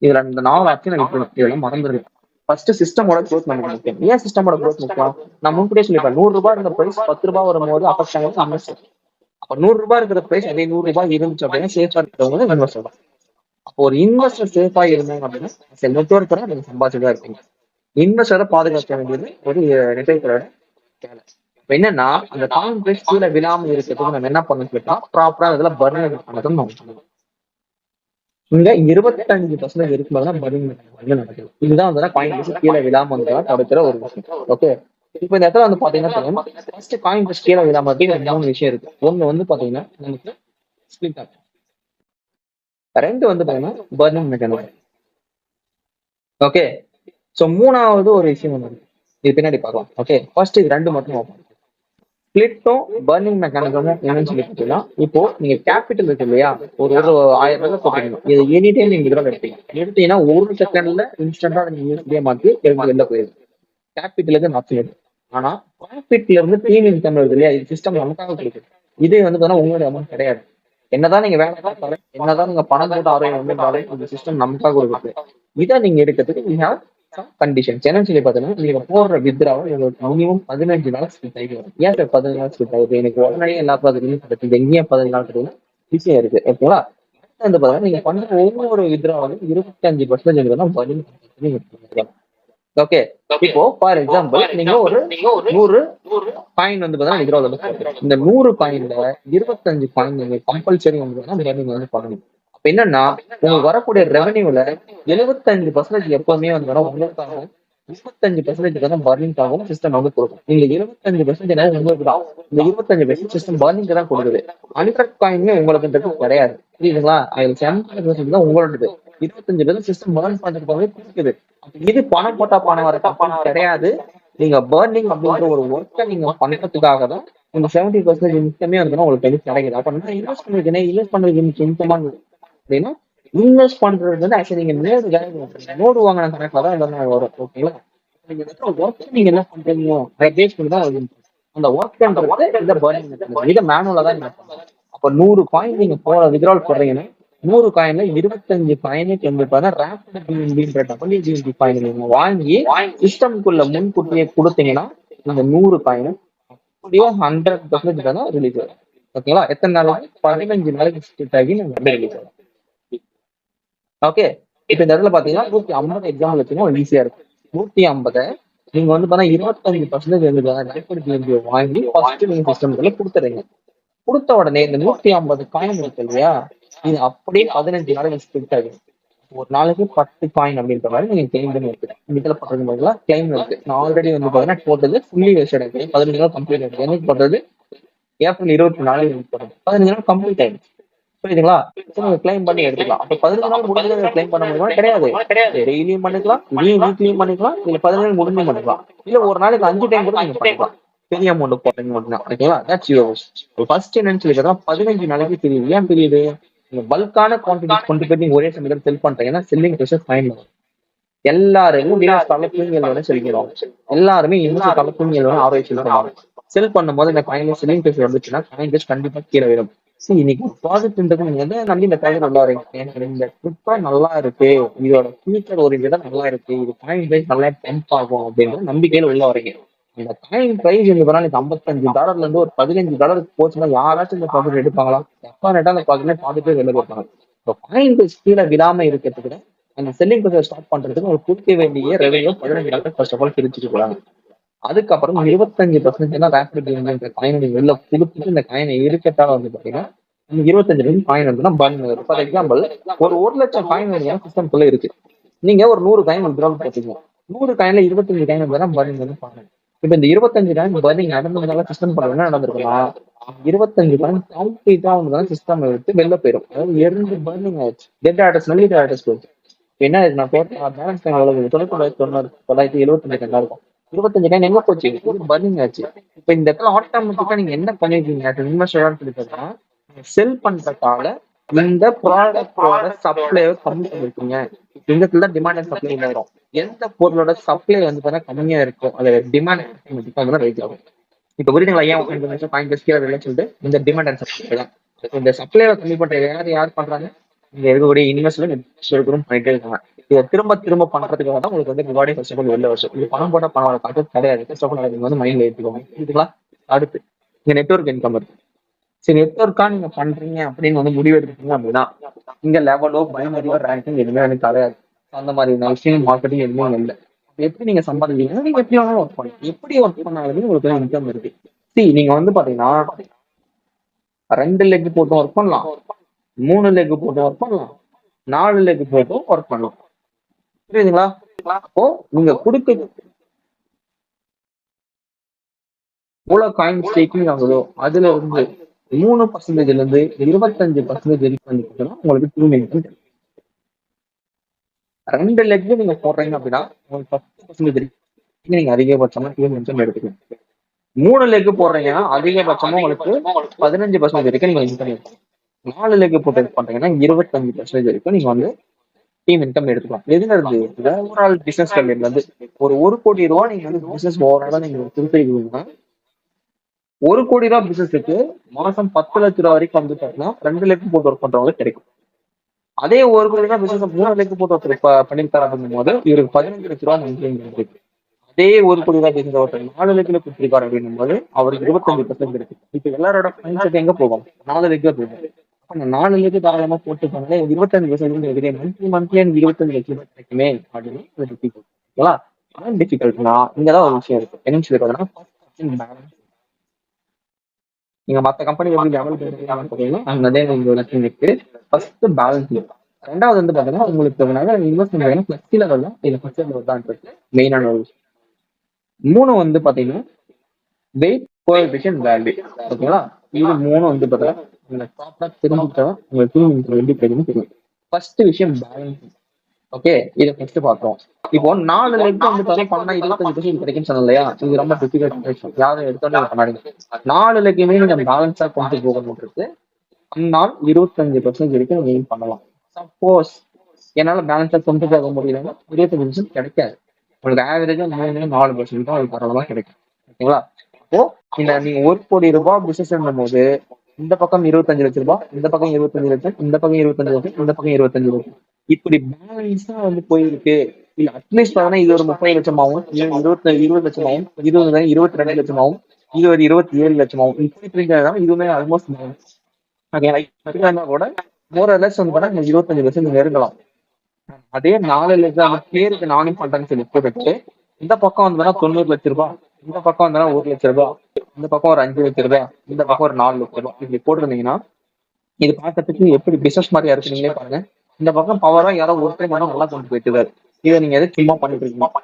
இதுல இந்த 4 ஆப்ஷன் இருக்கு, இதெல்லாம் மறந்துருக்கு. ஃபர்ஸ்ட் சிஸ்டமோட க்ரோத் நமக்கு முக்கியம். ஏன் சிஸ்டமோட க்ரோத் முக்கியம்? நான் முன்கூட்டியே சொல்லிப்பேன், 100 ரூபாய் இருந்த பிரைஸ் 10 ரூபாய் வரும்போது அப்ப இன்வெஸ்டர். அப்ப 100 ரூபாய் இருக்கிற பிரைஸ் அதே 100 ரூபாய் இருந்துச்சு அப்படின்னா சேஃபா இருக்கிறவங்க இன்வெஸ்டர் தான். அப்போ ஒரு இன்வெஸ்டர் சேஃபா இருந்தாங்க அப்படின்னா நெட்வொர்க்கரை நீங்க சம்பாதிச்சுதான் இருப்பீங்க. இன்வெஸ்டரை பாதுகாக்க வேண்டியது ஒரு நெட்வொர்க்கரோட வேலை. இப்ப என்னன்னா, அந்த காயின் பிரைஸ் கீழே விழாம இருக்கிறதுக்கு நம்ம என்ன பண்ணணும் கேட்டா, ப்ராப்பரா இதுல பர்னிங் பண்ணதும் நம்ம பண்ணணும். இங்க 25% இருக்கும்போது பர்னிங் நடக்குது. இதுதான் வந்து காயின் பிரைஸ் கீழே விழாம வந்தா தடுக்கிற ஒரு விஷயம். ஓகே, இப்ப இந்த இடத்துல வந்து பாத்தீங்கன்னா ஃபர்ஸ்ட் காயின் பிரைஸ் கீழே விழாம 3 விஷயம் இருக்கு. ஒண்ணு வந்து பாத்தீங்கன்னா நமக்கு ஸ்பிளிட் ஆகும். 2 வந்து பாத்தீங்கன்னா பர்னிங் மெக்கானிசம். ஓகே, சோ 3வது ஒரு விஷயம் ஒண்ணு இருக்கு, இது பின்னாடி பார்க்கலாம். ஓகே, ஃபர்ஸ்ட் இது 2 மட்டும் பார்ப்போம். ஸ்பிளிட்டும் பர்னிங் மெக்கானிசமும் என்னன்னு சொல்லி பார்த்தீங்கன்னா, இப்போ நீங்க கேபிட்டல் இருக்கு இல்லையா, ஒரு 1000 ரூபாய் போட்டீங்க, இது எனி டைம் நீங்க வித்ட்ரா எடுத்தீங்கன்னா 1 செகண்ட்ல இன்ஸ்டன்டா நீங்க யூஎஸ்டியே மாத்தி வெளில போயிடும். கேபிட்டலுக்கு ஆப்ஷன் இருக்கு. ஆனா ப்ராஃபிட்ல இருந்து டீம் இன்கம் இருக்கு இல்லையா, இது சிஸ்டம் நமக்காக கொடுக்குது. இதே வந்து பார்த்தீங்கன்னா உங்களோட அமௌண்ட் கிடையாது. என்னதான் நீங்க வேலை பார்த்தாலும், என்னதான் நீங்க பணம் போட்டு ஆரோக்கியம் வந்திருந்தாலும் இந்த சிஸ்டம் நமக்காக கொடுக்குது. இதை நீங்க எடுக்கிறதுக்கு கண்டிஷன்ஸ் என்னன்னு சொல்லி பார்த்தீங்கன்னா, நீங்க போடுற வித்ராவை மினிமம் 15 நாள் ஸ்பிட் ஆகி வரும். ஏன் சார் 15 நாள் ஸ்பிட் ஆகுது? எனக்கு உடனே எல்லா ப்ராஜெக்ட்லையும் கிடைக்குது, எங்கேயும் 15 நாள் கிடையாது, ஈஸியா இருக்கு. ஓகேங்களா? வந்து பார்த்தீங்கன்னா நீங்க பண்ற ஒவ்வொரு வித்ராவிலும் 25% பதில். ஓகே, இப்போ ஃபார் எக்ஸாம்பிள் நீங்க ஒரு 100 காயின் வந்து பாத்தீங்கன்னா வித்ட்ரா, இந்த 100 காயின்ல 25 காயின் நீங்க கம்பல்சரி வந்து பண்ணணும். அப்ப என்னன்னா, உங்களுக்கு வரக்கூடிய ரெவன்யூல 75% எப்பவுமே வந்து உங்களுக்காகவும் 25% தான் பர்னிங்காகவும் சிஸ்டம் வந்து கொடுக்கும். நீங்க 25% உங்களுக்கு தான், இந்த 25% சிஸ்டம் பர்னிங் தான் கொடுக்குது. 100 காயின்மே உங்களுக்கு கிடையாது, புரியுதுங்களா? அதுல 70% தான் உங்களோடது, 25% சிஸ்டம் பர்ன் பண்றதுக்காகவே கொடுக்குது. இது பணம் போட்டா பணம் வர கிடையாது. நீங்க பர்னிங் அப்படின்ற ஒரு ஒர்க்கை நீங்க பண்றதுக்காக தான் இந்த 70% இன்கமே வந்து உங்களுக்கு கிடைக்குது. அப்ப நான் இன்வெஸ்ட் பண்றது இன்கமா அப்படின்னா, இன்வெஸ்ட் பண்றது வந்து ஆக்சுவலி நீங்க நோடு வாங்கின கணக்குல தான் இதெல்லாம் வரும். ஓகேங்களா? நீங்க ஒர்க் நீங்க என்ன பண்றீங்களோ அதை பேஸ் பண்ணி தான் வருது. அந்த ஒர்க்ன்றது இந்த பர்னிங் இதை மேனுவலா தான் நீங்க பண்ணணும். அப்ப 100 காயின் நீங்க வித்ட்ரால் போடுறீங்கன்னா 100 காயின்ல 25 காயினுக்கு வந்து வாங்கி சிஸ்டம்குள்ள முன்கூட்டியே கொடுத்தீங்கன்னா இந்த 100 காயின் அப்படியே 100% தான் ரிலீஸ் ஆகும். ஓகேங்களா? எத்தனை நாளைக்கு? 15 நாளைக்கு ஸ்பிட் ஆகி ரிலீஸ் ஆகும். ஓகே, இப்ப இந்த இடத்துல பாத்தீங்கன்னா 150 எக்ஸாம்பிள் வச்சுக்கோங்க, ஈஸியா இருக்கும். 150 நீங்க வந்து பாத்தீங்கன்னா 25% வாங்கி ஃபர்ஸ்ட் நீங்க சிஸ்டம்குள்ள கொடுத்துறீங்க. கொடுத்த உடனே இந்த 150 காயின் இருக்கு இல்லையா, இது அப்படியே 15 நாளைக்கு ஸ்பிட் ஆகும். ஒரு நாளைக்கு 10 காயின் அப்படின்ற மாதிரி நீங்க கிளைம் பண்ணி இருக்கு. இதுல பண்றது போதுலாம் கிளைம் இருக்கு. நான் ஆல்ரெடி வந்து பாத்தீங்கன்னா போட்டது ஃபுல்லி வெஸ்டட் இருக்கு. 15 நாள் கம்ப்ளீட் ஆயிடுச்சு. எனக்கு போட்டது ஏப்ரல் 24 போட்டது 15 நாள் கம்ப்ளீட் ஆயிடுச்சு. புரியுதுங்களா? நீங்க கிளைம் பண்ணி எடுத்துக்கலாம். அப்ப 15 நாள் முடிஞ்சது கிளைம் பண்ண முடியுமா? கிடையாது. டெய்லியும் பண்ணிக்கலாம், வீக்லியும் பண்ணிக்கலாம், இல்ல 15 நாள் முடிஞ்சும் பண்ணிக்கலாம், இல்ல ஒரு நாளைக்கு 5 டைம் கூட நீங்க பண்ணிக்கலாம். பெரிய அமௌண்ட் போட்டீங்க அப்படின்னா. ஓகேங்களா? ஃபர்ஸ்ட் என்னன்னு சொல்லி 15 நாளைக்கு தெரியுது. ஏன் தெரியுது? நீங்க பல்கான குவான்டிட்டி கொண்டு போய் நீங்க ஒரே சமயத்தில் செல் பண்றீங்கன்னா செல்லிங் ப்ரெஷர் ஃபைன் வரும். எல்லாருமே செல்கிறோம், எல்லாருமே ஆரோக்கியம் செல் பண்ணும்போது இந்த காயின் செல்லிங் ப்ரெஷர் வந்துச்சுன்னா காயின் ப்ரைஸ் கண்டிப்பா கீழே வரும். இன்னைக்கு ப்ராஜெக்ட் நீங்க எதை நம்பி இந்த ப்ராஜெக்ட் நல்லா இருக்கு, இந்த ட்ரிப்பா நல்லா இருக்கு, இதோட ஃபியூச்சர் ஓரியன்டா நல்லா இருக்கு, இது காயின் ப்ரைஸ் நல்லா பம்ப் ஆகும் அப்படின்ற நம்பிக்கையில உள்ள வரீங்க. இந்த காயின் பிரைஸ் $55 இருந்து ஒரு $15 போச்சுன்னா யாராச்சும் இந்த ப்ராஜெக்ட் எடுப்பாங்களா? டெஃபினட்டா அந்த ப்ராஜெக்ட் பாத்துட்டு வெளில போட்டாங்க. காயின் பிரைஸ் கீழே விடாம இருக்கிறதுக்கு அந்த செல்லிங் ப்ரைஸ் ஸ்டார்ட் பண்றதுக்கு உங்களுக்கு கொடுக்க வேண்டிய ரெவன்யூ $15 ஃபர்ஸ்ட் ஆஃப் ஆல் பிரிச்சுட்டு போறாங்க. அதுக்கப்புறம் 25% ரேபிட் காயின் வெளில கொடுத்துட்டு இந்த காயினை இருக்கட்டால வந்து பாத்தீங்கன்னா 25 காயின் வந்து பர்ன் ஆகுது. ஃபார் எக்ஸாம்பிள் ஒரு 1,00,000 காயின் சிஸ்டம்குள்ள இருக்கு. நீங்க ஒரு 100 காயின் வித்ட்ரால் போட்டீங்க. 100 காயின்ல 25 காயின் வந்து பர்னிங் வந்து பாருங்க. இப்ப இந்த 25 காயின் பர்னிங் நடந்ததுனால சிஸ்டம் பண்ண என்ன நடந்திருக்குன்னா 25 காயின் கம்ப்ளீட்டா வந்து சிஸ்டம் எடுத்து வெளில போயிடும். அதாவது 2 பர்னிங் ஆயிடுச்சு. டெட் ஆர்டர்ஸ் நல்லி ஆர்டர்ஸ் போயிடுச்சு. என்ன நான் பேலன்ஸ் டைம் எவ்வளவு? 9,975 இருக்கும். 25 காயின் எங்க போச்சு? இது பர்னிங் ஆச்சு. இப்ப இந்த இடத்துல ஆட்டோமேட்டிக்கா நீங்க என்ன பண்ணிருக்கீங்க இன்வெஸ்டர் சொல்லிட்டா செல் பண்றதால இந்த ப்ராடக்டோட சப்ளை கம்மி பண்ணிருக்கீங்க. இந்த இடத்துல டிமாண்ட் அண்ட் சப்ளை வரும். எந்த பொருளோட சப்ளை வந்து பார்த்தா கம்மியா இருக்கும் அது டிமாண்ட் ஆட்டோமேட்டிக்கா ரைட் ஆகும். இப்ப புரியுதுங்களா ஏன் பாயிண்ட் சொல்லிட்டு இந்த டிமாண்ட் அண்ட் சப்ளை தான். இந்த சப்ளைவை கம்மி பண்றது யார் பண்றாங்க? இங்க இருக்கக்கூடிய இன்வெஸ்ட்மெண்ட் பண்ணிட்டே இருக்காங்க. இதை திரும்ப திரும்ப பண்றதுக்காக தான் உங்களுக்கு வந்து ரிவார்டிங் ஃபர்ஸ்ட் ஆஃப் ஆல் வெளில வருஷம் இது பணம் போட்ட பணம் காட்டு கிடையாது. ஃபர்ஸ்ட் ஆஃப் ஆல் நீங்க வந்து மைண்ட்ல ஏற்றுக்கோங்க. இதுங்களா அடுத்து இங்க நெட்வொர்க் இன்கம் இருக்கு. சரி நெட்வொர்க்கா நீங்க பண்றீங்க அப்படின்னு வந்து முடிவு எடுத்துட்டீங்க அப்படின்னா இங்க லெவலோ பைனரியோ ரேங்கிங் எதுவுமே எனக்கு கிடையாது. அந்த மாதிரி விஷயம் மார்க்கெட்டிங் எதுவுமே இல்லை. எப்படி நீங்க சம்பாதிக்கிறீங்க நீங்க எப்படி வேணாலும் ஒர்க் பண்ணுங்க. எப்படி ஒர்க் பண்ணாலும் உங்களுக்கு இன்கம் இருக்கு. நீங்க வந்து பாத்தீங்கன்னா 2 லெக் போட்டு ஒர்க் பண்ணலாம், 3 லெக் போட்டு ஒர்க் பண்ணலாம், 4 லெக் போட்டு ஒர்க் பண்ணலாம். புரியுதுங்களா? அப்போ நீங்க கொடுக்க எவ்வளவு காயின் ஸ்டேக்கிங் ஆகுதோ அதுல இருந்து 3% இருந்து 25% வரைக்கும் உங்களுக்கு டீம் இன்கம். 2 லெக் நீங்க போடுறீங்க அப்படின்னா உங்களுக்கு 10% நீங்க அதிகபட்சமா டீம் இன்கம் எடுத்துக்கணும். 3 லெக் போடுறீங்கன்னா அதிகபட்சமா உங்களுக்கு 15% வரைக்கும் நீங்க இன்கம் எடுக்கணும். 4 லெக் போட்டு பண்றீங்கன்னா 25% வரைக்கும் நீங்க வந்து டீம் இன்கம் எடுத்துக்கலாம். எதுல இருந்து? ஓவரால் பிசினஸ் கல்வியில இருந்து ஒரு கோடி ரூபாய் நீங்க வந்து பிசினஸ் ஓவராலா நீங்க திருப்பிங்கன்னா 1 கோடி ரூபாய் பிசினஸுக்கு மாசம் 10 லட்ச ரூபாய் வரைக்கும் வந்து பாத்தீங்கன்னா 2 லெக் போட்டு ஒர்க் பண்றவங்க கிடைக்கும். அதே 1 கோடி ரூபாய் பிசினஸ் 3 லெக் போட்டு ஒருத்தர் பண்ணிருக்காரு அப்படிங்கும் போது இவருக்கு 15 லட்ச ரூபாய் மந்த்லி இருக்கு. அதே 1 கோடி ரூபாய் பிசினஸ் ஒருத்தர் 4 லெக்ல கொடுத்திருக்காரு அப்படின்னும் போது அவருக்கு 25% இருக்கு. இப்ப எல்லாரோட மைண்ட் செட் எங்க போகும்? 4 லெக்ல போகும். அந்த 4 லெக் தாராளமா போட்டு பண்ணல 25% மந்த்லி 25 லட்சம் ரூபாய் கிடைக்குமே அப்படின்னு ஓகேங்களா? டிஃபிகல்ட்னா இங்கதான் ஒரு விஷயம் இருக்கு. என்னன்னு சொல்லி பார்த்தீங்கன்னா நீங்க மற்ற கம்பெனி எப்படி டெவலப் இருக்கு. First balance. ரெண்டாவது வந்து பாத்தீங்கன்னா உங்களுக்கு இன்வெஸ்ட்மெண்ட் ஃபிளெக்ஸில வரலாம் இல்ல ஃபிளெக்ஸில தான் இருக்கு மெயினான ஒரு விஷயம். 3 வந்து பாத்தீங்கன்னா வெயிட் கோஎஃபிஷியன்ட் வேல்யூ. ஓகேங்களா? இது 3 வந்து பாத்தீங்கன்னா நீங்க ப்ராப்பரா தெரிஞ்சுக்கிட்டா உங்களுக்கு எப்படி தெரியும். ஃபர்ஸ்ட் விஷயம் பேலன்ஸ். ஓகே இதை ஃபர்ஸ்ட் பார்த்தோம். இப்போ 4 லெக் வந்து பண்ணா 25% கிடைக்கும் சொன்னோம் இல்லையா? இது ரொம்ப டிஃபிகல்ட். யாரும் எடுத்தோன்னே பண்ணாதீங்க. 4 லெக்குமே நீங்க பேலன்ஸா கொண்டு போகணும்ன்றது அந்நாள் 25% வரைக்கும் நீங்க எய்ம் பண்ணலாம். சப்போஸ் என்னால பேலன்ஸா கொண்டு போக முடியலன்னா 25% கிடைக்காது. உங்களுக்கு ஆவரேஜா 3-4% தான் அது பரவாயில்ல கிடைக்கும். ஓகேங்களா? அப்போ நீங்க 1 கோடி ரூபாய் பிசினஸ் போது இந்த பக்கம் 25 லட்சம் ரூபாய், இந்த பக்கம் 25 லட்சம், இந்த பக்கம் 25 லட்சம், இந்த பக்கம் 25 லட்சம், இப்படி பேலன்ஸா வந்து போயிருக்கு. இல்ல அட்லீஸ்ட் பாத்தீங்கன்னா இது ஒரு 30 லட்சமாவும், 20 லட்சமாவும், 22 லட்சமாவும், இது ஒரு 27 லட்சமாவும் இப்படி பிரிக்கிறதா இதுவுமே ஆல்மோஸ்ட் கூட மோரலஸ் வந்து பாத்தீங்கன்னா 25 லட்சம் நீங்க நெருங்கலாம். அதே 4 லட்சம் பேருக்கு நானும் பண்றேன்னு சொல்லி போட்டு இந்த பக்கம் வந்து 90 லட்சம் ரூபாய், இந்த பக்கம் வந்து 1 லட்சம் ரூபாய், இந்த பக்கம் ஒரு 5 லட்சம் ரூபாய், இந்த பக்கம் ஒரு 4 லட்சம் ரூபாய் இப்படி போட்டுருந்தீங்கன்னா இது பார்க்கறதுக்கு எப்படி பிசினஸ் மாதிரியா இருக்கு நீங்களே பாருங்க. இந்த பக்கம் பவரா யாரோ ஒருத்தர் மட்டும் நல்லா கொண்டு போயிட்டு இதை நீங்க எது சும்மா பண்ணிட்டு இருக்கீங்க.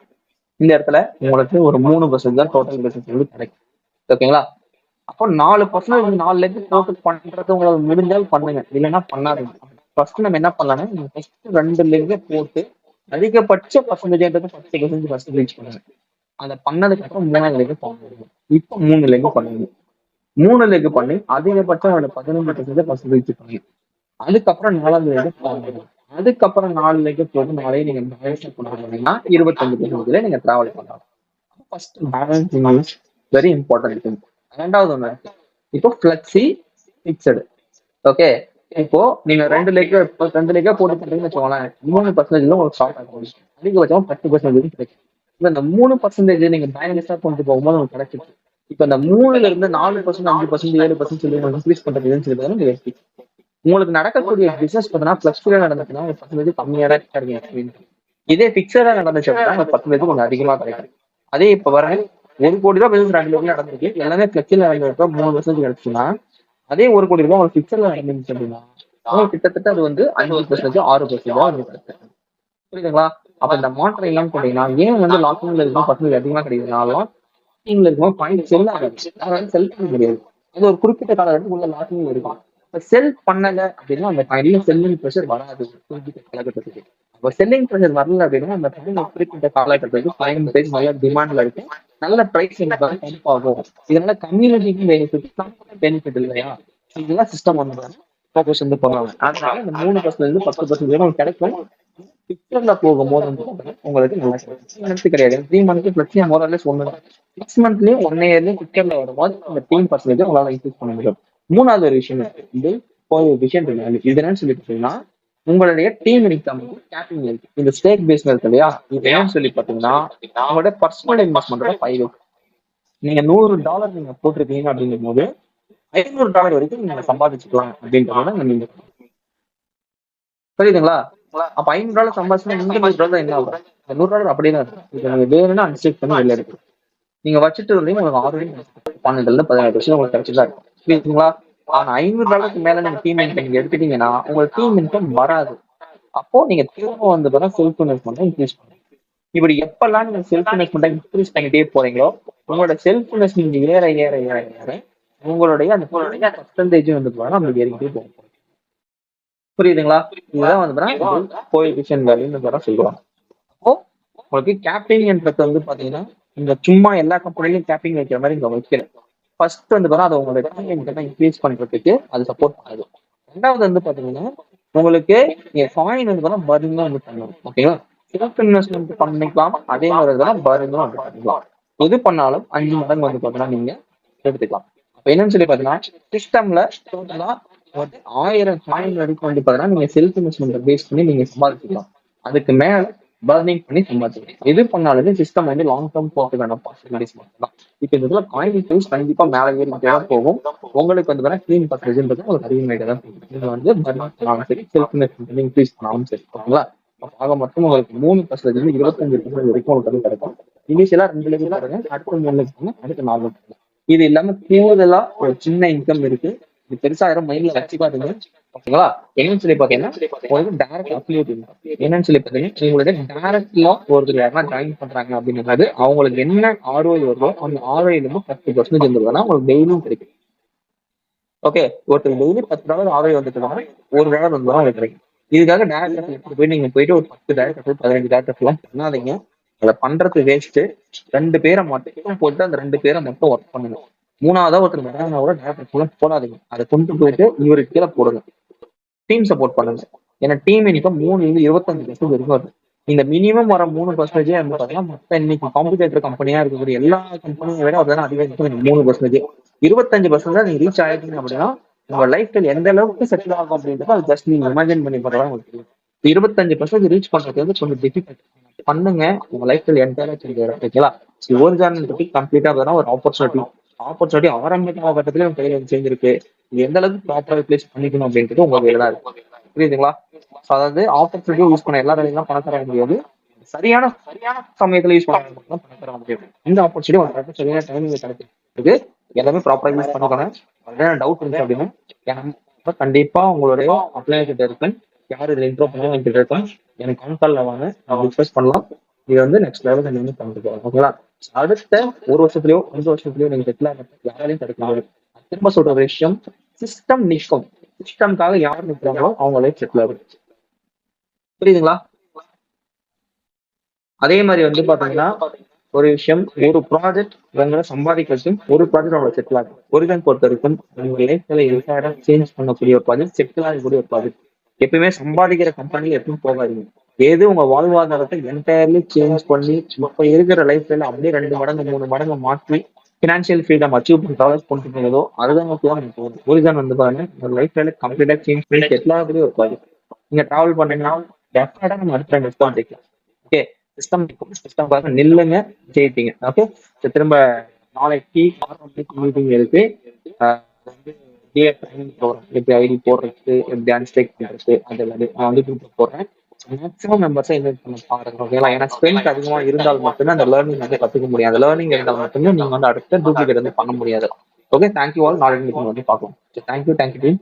இந்த இடத்துல உங்களுக்கு ஒரு 3% தான் டோட்டல் பிசினஸ் வந்து கிடைக்கும். ஓகேங்களா? அப்போ 4% 4 லட்சம் டோட்டல் பண்றது உங்களுக்கு முடிஞ்சால் பண்ணுங்க, இல்லைன்னா பண்ணாதீங்க. ஃபர்ஸ்ட் நம்ம என்ன பண்ணலாம்னா நீங்க ஃபர்ஸ்ட் 2 லெக் போட்டு அதிகபட்ச பர்சன்டேஜ்ன்றது 10% பண்ணுங்க. அதை பண்ணதுக்கு அப்புறம் 3 லெக் பண்ணுங்க. இப்போ 3 லெக் பண்ணுங்க. 3 லெக் பண்ணி அதிகபட்சம் 15% பண்ணுங்க. அதுக்கப்புறம் 4வது லெக் பண்ணுங்க. அதுக்கப்புறம் 4 லெக் போட்டு 4 நீங்க பேலன்ஸ் பண்ணீங்கன்னா 25% நீங்க டிராவல் பண்ணலாம். First balancing is very important thing. ரெண்டாவது ஒண்ணு இப்போ ஃபிளெக்ஸி ஃபிக்ஸடு. ஓகே இப்போ நீங்க 2 லெக் போட்டு பண்றீங்கன்னு வச்சுக்கோங்களேன் 3% உங்களுக்கு ஷார்ட் ஆகும். அதிகபட்சம் 10% கிடைக்கும். இந்த 3% நீங்க பேலன்ஸா கொண்டு போகும்போது உங்களுக்கு கிடைச்சிருக்கு. இப்ப இந்த 3ல இருந்து 4%, 5%, 7% சொல்லி இன்க்ரீஸ் பண்றதுன்னு சொல்லி உங்களுக்கு நடக்கக்கூடிய பிசினஸ் பார்த்தீங்கன்னா பிளஸ்ல நடந்துச்சுன்னா ஒரு 10% கம்மியா தான் கிடைக்கும். இதே பிக்சரா நடந்துச்சு அப்படின்னா ஒரு 10% கொஞ்சம் அதிகமா கிடைக்கும். அதே இப்ப வரேன் 1 கோடி ரூபாய் பிசினஸ் 2 லட்சம் நடந்திருக்கு, எல்லாமே பிளெக்சில நடந்திருக்க 3% கிடைச்சுன்னா அதே 1 கோடி ரூபாய் உங்களுக்கு பிக்சர்ல நடந்துச்சு அப்படின்னா கிட்டத்தட்ட அது வந்து 5%, 6% புரியுதுங்களா? அப்ப இந்த மாற்றம் என்னன்னு கேட்டீங்கன்னா ஏன் வந்து லாக்கிங்ல இருக்கும் 10% அதிகமா கிடைக்குதுனாலும் லாக்கிங்ல இருக்கும் பாயிண்ட் செல் ஆகாது, செல் பண்ண முடியாது. அது ஒரு குறிப்பிட்ட காலகட்டத்துக்கு உள்ள லாக்கிங் இருக்கும். செல் பண்ணல அப்படின்னா அந்த பாயிண்ட்ல செல்லிங் ப்ரெஷர் வராது குறிப்பிட்ட காலகட்டத்துக்கு. இப்போ செல்லிங் ப்ரெஷர் வரல அப்படின்னா அந்த டைம் குறிப்பிட்ட காலகட்டத்துக்கு பயன் பிரைஸ் நல்ல டிமாண்ட்ல இருக்கு, நல்ல பிரைஸ் கண்டிப்பாகும். இதனால கம்யூனிட்டிக்கு பெனிஃபிட் பெனிஃபிட் இல்லையா? இதெல்லாம் சிஸ்டம் வந்து ஃபோக்கஸ் வந்து பண்ணுவாங்க. அதனால இந்த 3% 10% உங்களுக்கு கிடைக்கும். பிக்சர்ல போகும்போது வந்து உங்களுக்கு நல்லா கிடைக்கும் கிடையாது. 3 மந்த் பிரச்சனை மோரல்லஸ் ஒன்று 6 மந்த்லயும் 1 இயர்லயும் பிக்சர்ல வரும்போது இந்த 10% உங்களால இன்க்ரீஸ் பண்ண முடியும். மூணாவது ஒரு விஷயம் இருக்கு, இது விஷயம் இது என்னன்னு சொல்லி பார்த்தீங்கன்னா உங்களுடைய டீம் இன்கம் கேப்பிங் இருக்கு. இந்த ஸ்டேக் பேஸ்ல இருக்கு இல்லையா, இது என்னன்னு சொல்லி பார்த்தீங்கன்னா உங்களோட பர்சனல் இன்வெஸ்ட்மெண்டோட 5. நீங்க $100 நீங்க போட்டிருக்கீங்க அப்படிங்கும் போது $500 வரைக்கும் நீங்க சம்பாதிச்சுக்கலாம் அப்படின்றத நீங்க புரியுதுங்களா? அப்ப $500 சம்பாதிச்சுன்னா இந்த $100 என்ன ஆகும்? இந்த $100 அப்படியே தான் இருக்கும். இது நீங்க வேணும்னா அன்ஸ்டேக் பண்ணி வெளில இருக்கு. நீங்க வச்சுட்டு இருந்தீங்க உங்களுக்கு 12-17% உங்களுக்கு கிடைச்சுதான் இருக்கும். புரியுதுங்களா? ஆனா $500 மேல நீங்க டீம் இன்கம் நீங்க எடுத்துட்டீங்கன்னா உங்களுக்கு டீம் இன்கம் வராது. அப்போ நீங்க திரும்ப வந்து செல்ஃப் இன்வெஸ்ட்மெண்ட் இன்க்ரீஸ் பண்ணுங்க. இப்படி எப்பெல்லாம் நீங்க செல்ஃப் இன்வெஸ்ட்மெண்ட் இன்க்ரீஸ் பண்ணிட்டே போறீங்களோ உங்களோட செல்ஃப் இன்வெஸ்ட்மெண்ட் ஏற ஏற ஏற ஏற உங்களுடைய அந்த பர்சன்டேஜ் வந்து நம்மளுக்கு ஏறிக்கிட்டே போகும். புரியுதுங்களா? இதுதான் வந்து கோஎஃபிஷியன்ட் வேல்யூன்னு சொல்லுவாங்க. அப்போ உங்களுக்கு கேப்பிங்ன்றது வந்து பாத்தீங்கன்னா இந்த சும்மா எல்லா கம்பெனிலையும் கேப்பிங் வைக்கிற மாதிரி இங்க வைக்கல. ஃபர்ஸ்ட் வந்து அது உங்களோட டீம் இன்கம் இன்க்ரீஸ் பண்றதுக்கு அது சப்போர்ட் பண்ணுது. ரெண்டாவது வந்து பாத்தீங்கன்னா உங்களுக்கு நீங்க காயின் வந்து பர்னிங் வந்து பண்ணணும். ஓகேவா? செல்ஃப் இன்வெஸ்ட்மெண்ட் பண்ணிக்கலாம், அதே மாதிரி பர்னிங்கும் வந்து பண்ணிக்கலாம். எது பண்ணாலும் 5 மடங்கு வந்து பாத்தீங்கன்னா நீங்க எடுத்துக்கலாம். அப்ப என்னன்னு சொல்லி பாத்தீங்கன்னா சிஸ்டம்ல டோட்டலா 1000 காயின் வரைக்கும் வந்து பாத்தீங்கன்னா நீங்க செல்ஃப் இன்வெஸ்ட்மெண்ட் பேஸ் பண்ணி நீங்க சம்பாதிக்கலாம். அதுக்கு மேல பர்னிங் பண்ணி சம்பாதிக்கலாம். எது பண்ணாலுமே சிஸ்டம் வந்து லாங் டர்ம் போறதுக்கான பாசிபிலிட்டிஸ் மட்டும் தான். இப்ப இந்த இதுல காயின் ப்ரைஸ் கண்டிப்பா மேல ஏறிக்கிட்டே தான் போகும். உங்களுக்கு வந்து கிளீன் பர்சன்டேஜ்ன்றது உங்களுக்கு அதிகமாயிட்டே தான் போகும். இது வந்து பர்னிங் பண்ணாலும் சரி, செல்ஃப் இன்வெஸ்ட்மெண்ட் இன்க்ரீஸ் பண்ணாலும் சரி. ஓகேங்களா? ஆக மொத்தம் உங்களுக்கு 3% 25% வரைக்கும் உங்களுக்கு கிடைக்கும். இனிஷியலா 2 லட்சம் பாருங்க, அடுத்த 3 லட்சம், அடுத்த 4 லட்சம். இது இல்லாம கூடுதலா ஒரு சின்ன இன்கம் இருக்கு. இது பெருசா யாரும் மைண்ட்ல வச்சுக்காதுங்க. ஓகேங்களா? என்னன்னு சொல்லி பாத்தீங்கன்னா உங்களுக்கு டைரக்ட் அஃபிலியேட் இன்கம். என்னன்னு சொல்லி பாத்தீங்கன்னா உங்களுடைய டைரக்ட்ல ஒருத்தர் யாரா ஜாயின் பண்றாங்க அப்படின்றது அவங்களுக்கு என்ன ROI வருதோ அந்த ROI இருந்து 10% இருந்ததுன்னா உங்களுக்கு டெய்லியும் கிடைக்கும். ஓகே, ஒருத்தர் டெய்லி $10 ROI வந்துட்டுனா $1 வந்து உங்களுக்கு கிடைக்கும். இதுக்காக டேரக்டர் போய் நீங்க போயிட்டு ஒரு 10 டேரக்டர் 15 டேரக்டர் எல்லாம் பண்ணாதீங்க. அதை பண்றது வேஸ்ட். 2 பேரை மட்டும் போட்டு அந்த 2 பேரை மட்டும் ஒர்க் பண்ணுங்க. மூணாவதா ஒருத்தர் கூட டேரக்டர் போடாதீங்க. அதை கொண்டு போயிட்டு இவருக்கு கீழே போடுங்க. டீம் சப்போர்ட் பண்ணுங்க. ஏன்னா டீம் இன்கம் 3-25% வரைக்கும் வருது. இந்த மினிமம் வர 3% வந்து பாத்தீங்கன்னா மொத்த இன்னைக்கு காம்படிட்டர் கம்பெனியா இருக்கக்கூடிய எல்லா கம்பெனியை விட ஒரு அதிகம் 3%. 25% நீங்க ரீச் ஆயிட்டீங்க அப்படின்னா உங்க லைஃப் ஸ்டைல் எந்த அளவுக்கு செட்டில் ஆகும் அப்படின்றத அது ஜஸ்ட் நீங்க இமேஜின் பண்ணி போறதா உங்களுக்கு தெரியும். 25% ரீச் பண்றது வந்து கொஞ்சம் டிஃபிகல்ட். பண்ணுங்க, உங்க லைஃப் ஸ்டைல் என்டையரா சேஞ்ச் ஆகும். ஓகேங்களா? ஓரிஜான் கம்ப்ளீட்டா ஒரு ஆப்பர்ச்சுனிட்டி ஆரம்பிக்க கட்டத்துல உங்க கையில சேஞ்ச் இருக்கு. இது எந்த அளவுக்கு ப்ராப்பரா ரிப்ளேஸ் பண்ணிக்கணும் அப்படின்றது உங்க கையில தான் இருக்கு. புரியுதுங்களா? அதாவது ஆப்பர்ச்சுனிட்டி யூஸ் பண்ண எல்லா வேலையும் பணம் தர முடியாது. சரியான சமயத்துல யூஸ் பண்ண பணம் தர முடியும். இந்த ஆப்பர்ச்சுனிட்டி உங்களுக்கு சரியான டைமிங் கிடைக்குது. எல்லாமே ப்ராப்பரா யூஸ் பண்ணிக்கணும். டவுட் இருந்துச்சு அப்படின்னா கண்டிப்பா உங்களுடைய அப்ளை கிட்ட இருக்கு. யார் இதுல இன்ட்ரோ பண்ணி இருக்கும் எனக்கு கான்கால்ல வாங்க, டிஸ்கஸ் பண்ணலாம். இது வந்து நெக்ஸ்ட் லெவல் நீங்க பண்ணிட்டு ஓகேங்களா? அடுத்த 1 வருஷத்துலயோ 2 வருஷத்துலயோ நீங்க செட்டில் ஆகிறது யாராலையும் தடுக்க முடியாது. திரும்ப சொல்ற ஒரு விஷயம், சிஸ்டம் நிற்கும். சிஸ்டம்காக யார் நிற்கிறாங்களோ அவங்க லைஃப் செட்டில் ஆகும். புரியுதுங்களா? அதே மாதிரி வந்து பாத்தீங்கன்னா ஒரு விஷயம், ஒரு ப்ராஜெக்ட் உங்களை சம்பாதிக்கிறதுக்கும் ஒரு ப்ராஜெக்ட் உங்களை செட்டில் ஆகும். ஒரிஜினல் பொறுத்த வரைக்கும் உங்க லைஃப்ல சேஞ்ச் பண்ணக்கூடிய ஒரு ப்ராஜெக்ட், செட்டில் ஆகக்கூடிய ஒரு ப்ராஜெக்ட். எப்பயுமே சம்பாதிக்கிற கம்பெனில எப்பவும் போகாதீங்க. எது உங்க வாழ்வாதாரத்தை என்டையர்லி சேஞ்ச் பண்ணி இப்ப இருக்கிற லைஃப்ல அப்படியே 2 மடங்கு 3 மடங்கு மாற்றி பினான்சியல் ஃப்ரீடம் அச்சீவ் பண்றதோ கொண்டு போகிறதோ அதுதான் போகும். ஒரிஜினல் வந்து பாருங்க ஒரு லைஃப்ல கம்ப்ளீட்டா சேஞ்ச் பண்ணி செட்டில் ஆகக்கூடிய ஒரு ப்ராஜெக்ட். நீங்க டிராவல் பண்ணீங்கன்னா டெஃபினட்டா நம்ம அடுத்த ரெஸ்பான்ஸ் கேட்கலாம். ஓகே, சிஸ்டம் நில்லுங்க, ஜெயிப்பீங்க. ஓகே, திரும்ப நாளைக்கு மீட்டிங் இருக்கு. எப்படி ஐடி போடுறது, எப்படி அன்ஸ்டேக் பண்றது, அது எல்லாமே நான் வந்து குரூப்ல போடுறேன். மேக்ஸிமம் மெம்பர்ஸை இன்வைட் பண்ண பாருங்க. ஓகேங்களா? ஏன்னா ஸ்ட்ரென்த் அதிகமா இருந்தால் மட்டும்தான் அந்த லேர்னிங் வந்து கத்துக்க முடியும். அந்த லேர்னிங் இருந்தால் மட்டும்தான் நீங்க வந்து அடுத்த டூப்ளிகேட் வந்து பண்ண முடியாது. Okay, thank you all. நாளைக்கு மீட்டிங் வந்து பார்க்கலாம். Thank you team.